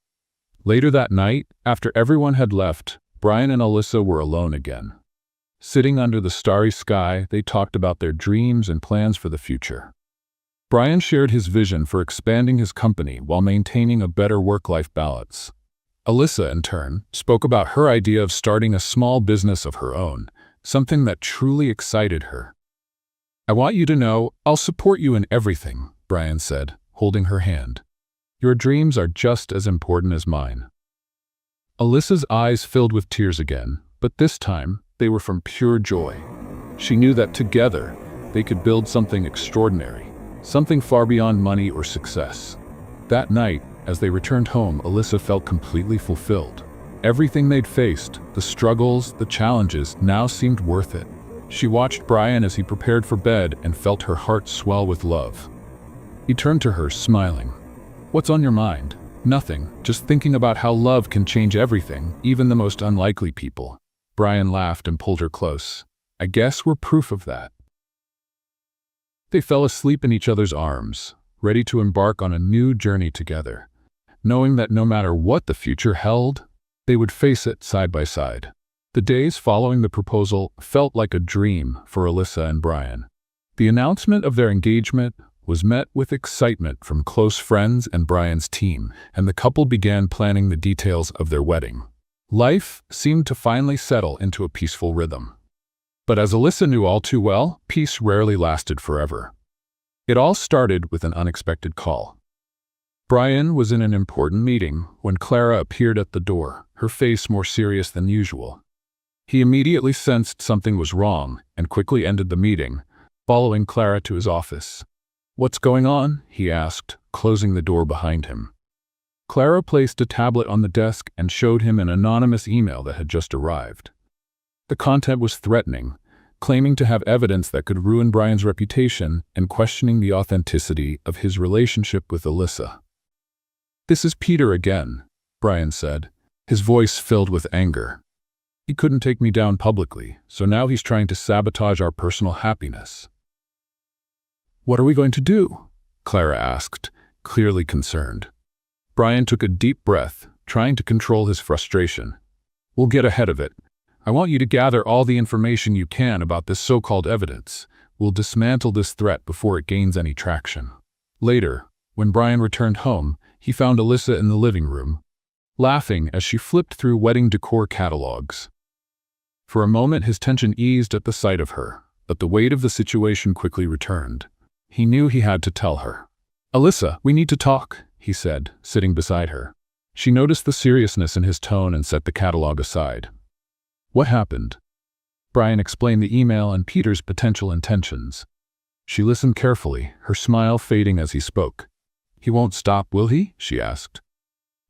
Later that night, after everyone had left, Brian and Alyssa were alone again. Sitting under the starry sky, they talked about their dreams and plans for the future. Brian shared his vision for expanding his company while maintaining a better work-life balance. Alyssa, in turn, spoke about her idea of starting a small business of her own, something that truly excited her. "I want you to know, I'll support you in everything," Brian said, holding her hand. "Your dreams are just as important as mine." Alyssa's eyes filled with tears again, but this time, they were from pure joy. She knew that together, they could build something extraordinary, something far beyond money or success. That night, as they returned home, Alyssa felt completely fulfilled. Everything they'd faced, the struggles, the challenges, now seemed worth it. She watched Brian as he prepared for bed and felt her heart swell with love. He turned to her, smiling. "What's on your mind?" "Nothing, just thinking about how love can change everything, even the most unlikely people." Brian laughed and pulled her close. "I guess we're proof of that." They fell asleep in each other's arms, ready to embark on a new journey together, knowing that no matter what the future held, they would face it side by side. The days following the proposal felt like a dream for Alyssa and Brian. The announcement of their engagement was met with excitement from close friends and Brian's team, and the couple began planning the details of their wedding. Life seemed to finally settle into a peaceful rhythm. But as Alyssa knew all too well, peace rarely lasted forever. It all started with an unexpected call. Brian was in an important meeting when Clara appeared at the door, her face more serious than usual. He immediately sensed something was wrong and quickly ended the meeting, following Clara to his office. "What's going on?" he asked, closing the door behind him. Clara placed a tablet on the desk and showed him an anonymous email that had just arrived. The content was threatening, claiming to have evidence that could ruin Brian's reputation and questioning the authenticity of his relationship with Alyssa. "This is Peter again," Brian said, his voice filled with anger. "He couldn't take me down publicly, so now he's trying to sabotage our personal happiness." "What are we going to do?" Clara asked, clearly concerned. Brian took a deep breath, trying to control his frustration. "We'll get ahead of it. I want you to gather all the information you can about this so-called evidence. We'll dismantle this threat before it gains any traction." Later, when Brian returned home, he found Alyssa in the living room, laughing as she flipped through wedding decor catalogs. For a moment, his tension eased at the sight of her, but the weight of the situation quickly returned. He knew he had to tell her. "Alyssa, we need to talk," he said, sitting beside her. She noticed the seriousness in his tone and set the catalog aside. "What happened?" Brian explained the email and Peter's potential intentions. She listened carefully, her smile fading as he spoke. "He won't stop, will he?" she asked,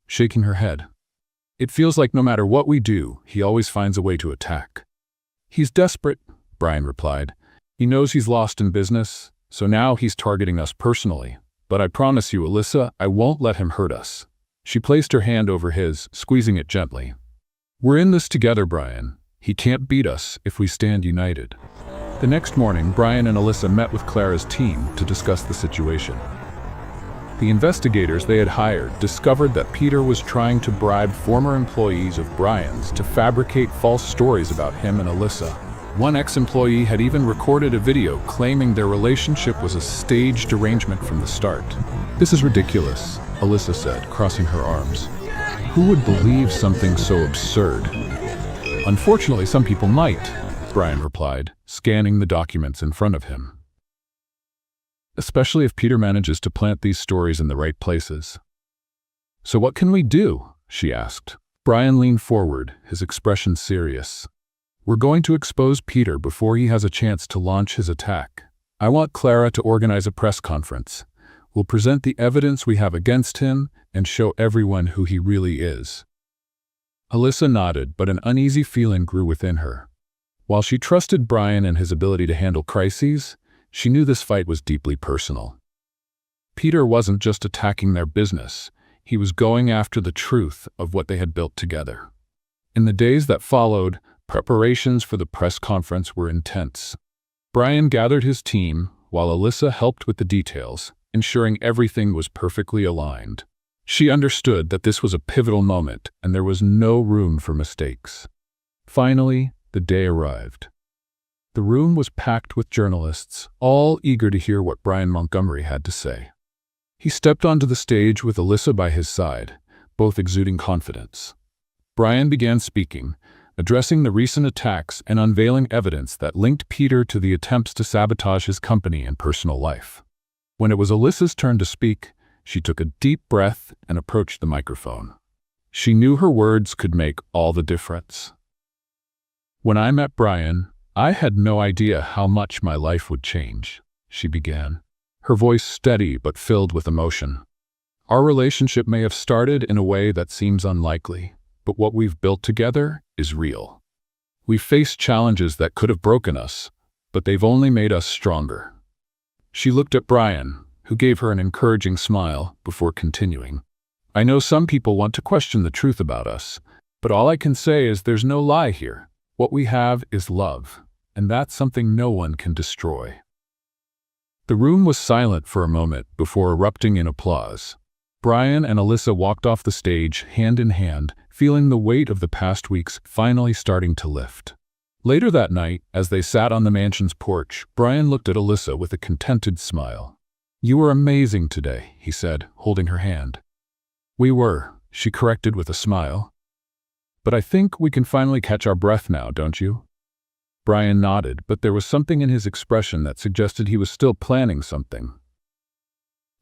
shaking her head. "It feels like no matter what we do, he always finds a way to attack." "He's desperate," Brian replied. "He knows he's lost in business, so now he's targeting us personally. But I promise you, Alyssa, I won't let him hurt us." She placed her hand over his, squeezing it gently. "We're in this together, Brian. He can't beat us if we stand united." The next morning, Brian and Alyssa met with Clara's team to discuss the situation. The investigators they had hired discovered that Peter was trying to bribe former employees of Brian's to fabricate false stories about him and Alyssa. One ex-employee had even recorded a video claiming their relationship was a staged arrangement from the start. "This is ridiculous," Alyssa said, crossing her arms. "Who would believe something so absurd?" "Unfortunately, some people might," Brian replied, scanning the documents in front of him. "Especially if Peter manages to plant these stories in the right places." "So what can we do?" she asked. Brian leaned forward, his expression serious. "We're going to expose Peter before he has a chance to launch his attack. I want Clara to organize a press conference. We'll present the evidence we have against him and show everyone who he really is." Alyssa nodded, but an uneasy feeling grew within her. While she trusted Brian and his ability to handle crises, she knew this fight was deeply personal. Peter wasn't just attacking their business, he was going after the truth of what they had built together. In the days that followed, preparations for the press conference were intense. Brian gathered his team, while Alyssa helped with the details, ensuring everything was perfectly aligned. She understood that this was a pivotal moment, and there was no room for mistakes. Finally, the day arrived. The room was packed with journalists, all eager to hear what Brian Montgomery had to say. He stepped onto the stage with Alyssa by his side, both exuding confidence. Brian began speaking, addressing the recent attacks and unveiling evidence that linked Peter to the attempts to sabotage his company and personal life. When it was Alyssa's turn to speak, she took a deep breath and approached the microphone. She knew her words could make all the difference. "When I met Brian, I had no idea how much my life would change," she began, her voice steady but filled with emotion. "Our relationship may have started in a way that seems unlikely, but what we've built together is real. We've faced challenges that could have broken us, but they've only made us stronger." She looked at Brian, who gave her an encouraging smile before continuing. "I know some people want to question the truth about us, but all I can say is there's no lie here. What we have is love, and that's something no one can destroy." The room was silent for a moment before erupting in applause. Brian and Alyssa walked off the stage hand in hand, feeling the weight of the past weeks finally starting to lift. Later that night, as they sat on the mansion's porch, Brian looked at Alyssa with a contented smile. "You were amazing today," he said, holding her hand. "We were," she corrected with a smile. "But I think we can finally catch our breath now, don't you?" Brian nodded, but there was something in his expression that suggested he was still planning something.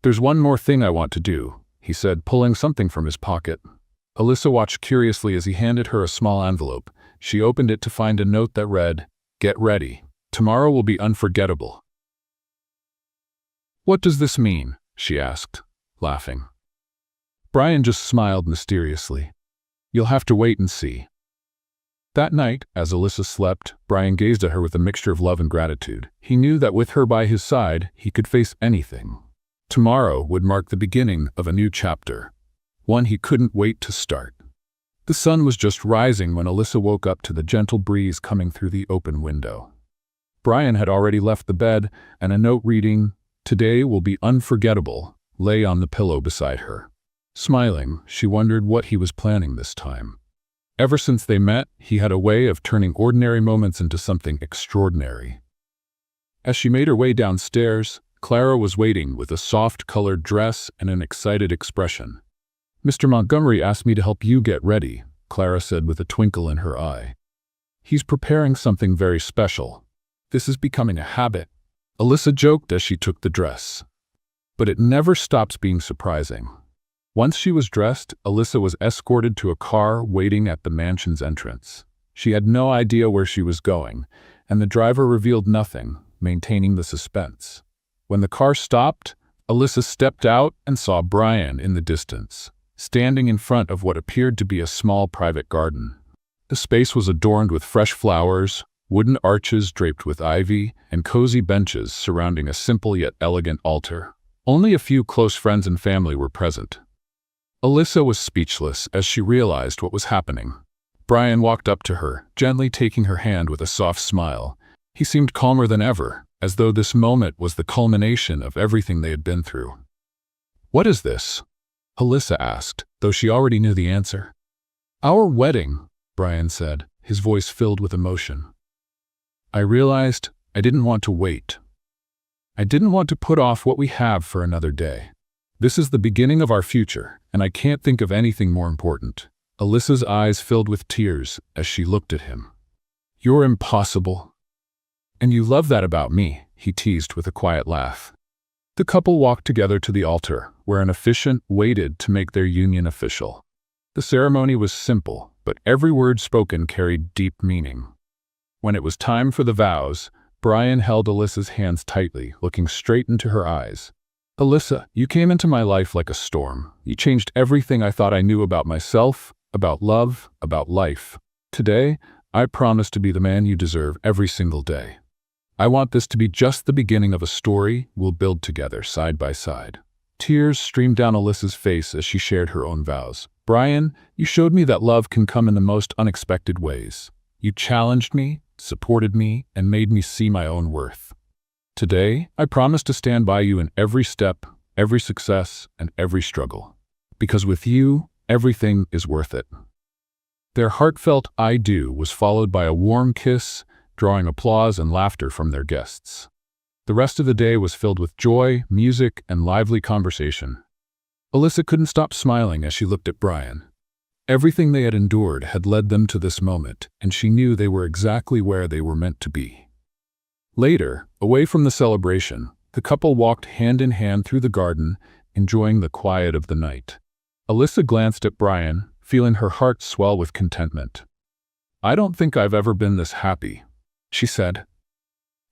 "There's one more thing I want to do," he said, pulling something from his pocket. Alyssa watched curiously as he handed her a small envelope. She opened it to find a note that read, "Get ready. Tomorrow will be unforgettable." "What does this mean?" she asked, laughing. Brian just smiled mysteriously. "You'll have to wait and see." That night, as Alyssa slept, Brian gazed at her with a mixture of love and gratitude. He knew that with her by his side, he could face anything. Tomorrow would mark the beginning of a new chapter, one he couldn't wait to start. The sun was just rising when Alyssa woke up to the gentle breeze coming through the open window. Brian had already left the bed, and a note reading, "Today will be unforgettable," lay on the pillow beside her. Smiling, she wondered what he was planning this time. Ever since they met, he had a way of turning ordinary moments into something extraordinary. As she made her way downstairs, Clara was waiting with a soft-colored dress and an excited expression. "Mr. Montgomery asked me to help you get ready," Clara said with a twinkle in her eye. "He's preparing something very special. This is becoming a habit." Alyssa joked as she took the dress. But it never stops being surprising. Once she was dressed, Alyssa was escorted to a car waiting at the mansion's entrance. She had no idea where she was going, and the driver revealed nothing, maintaining the suspense. When the car stopped, Alyssa stepped out and saw Brian in the distance, standing in front of what appeared to be a small private garden. The space was adorned with fresh flowers, wooden arches draped with ivy, and cozy benches surrounding a simple yet elegant altar. Only a few close friends and family were present. Alyssa was speechless as she realized what was happening. Brian walked up to her, gently taking her hand with a soft smile. He seemed calmer than ever, as though this moment was the culmination of everything they had been through. "What is this?" Alyssa asked, though she already knew the answer. "Our wedding," Brian said, his voice filled with emotion. "I realized I didn't want to wait. I didn't want to put off what we have for another day. This is the beginning of our future, and I can't think of anything more important." Alyssa's eyes filled with tears as she looked at him. "You're impossible. And you love that about me," he teased with a quiet laugh. The couple walked together to the altar, where an officiant waited to make their union official. The ceremony was simple, but every word spoken carried deep meaning. When it was time for the vows, Brian held Alyssa's hands tightly, looking straight into her eyes. "Alyssa, you came into my life like a storm. You changed everything I thought I knew about myself, about love, about life. Today, I promise to be the man you deserve every single day. I want this to be just the beginning of a story we'll build together, side by side." Tears streamed down Alyssa's face as she shared her own vows. "Brian, you showed me that love can come in the most unexpected ways. You challenged me, supported me, and made me see my own worth. Today, I promise to stand by you in every step, every success, and every struggle. Because with you, everything is worth it." Their heartfelt "I do" was followed by a warm kiss, drawing applause and laughter from their guests. The rest of the day was filled with joy, music, and lively conversation. Alyssa couldn't stop smiling as she looked at Brian. Everything they had endured had led them to this moment, and she knew they were exactly where they were meant to be. Later, away from the celebration, the couple walked hand in hand through the garden, enjoying the quiet of the night. Alyssa glanced at Brian, feeling her heart swell with contentment. "I don't think I've ever been this happy," she said.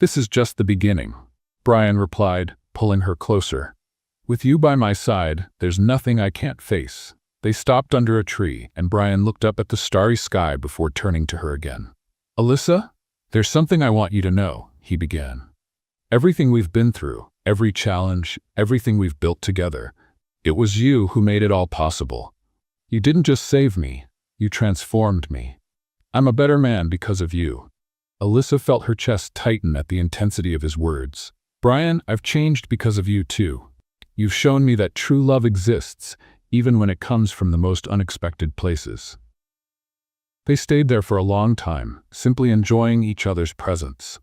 "This is just the beginning," Brian replied, pulling her closer. "With you by my side, there's nothing I can't face." They stopped under a tree, and Brian looked up at the starry sky before turning to her again. "Alyssa, there's something I want you to know," he began. "Everything we've been through, every challenge, everything we've built together, it was you who made it all possible. You didn't just save me, you transformed me. I'm a better man because of you." Alyssa felt her chest tighten at the intensity of his words. "Brian, I've changed because of you too. You've shown me that true love exists, even when it comes from the most unexpected places." They stayed there for a long time, simply enjoying each other's presence.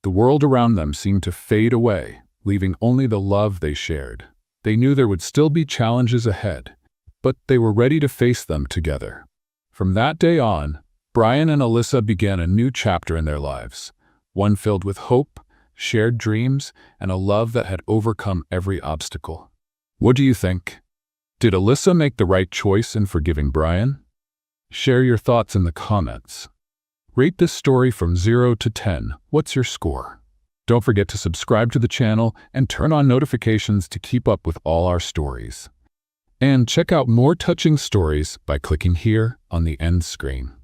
The world around them seemed to fade away, leaving only the love they shared. They knew there would still be challenges ahead, but they were ready to face them together. From that day on, Brian and Alyssa began a new chapter in their lives, one filled with hope, shared dreams, and a love that had overcome every obstacle. What do you think? Did Alyssa make the right choice in forgiving Brian? Share your thoughts in the comments. Rate this story from 0 to 10. What's your score? Don't forget to subscribe to the channel and turn on notifications to keep up with all our stories. And check out more touching stories by clicking here on the end screen.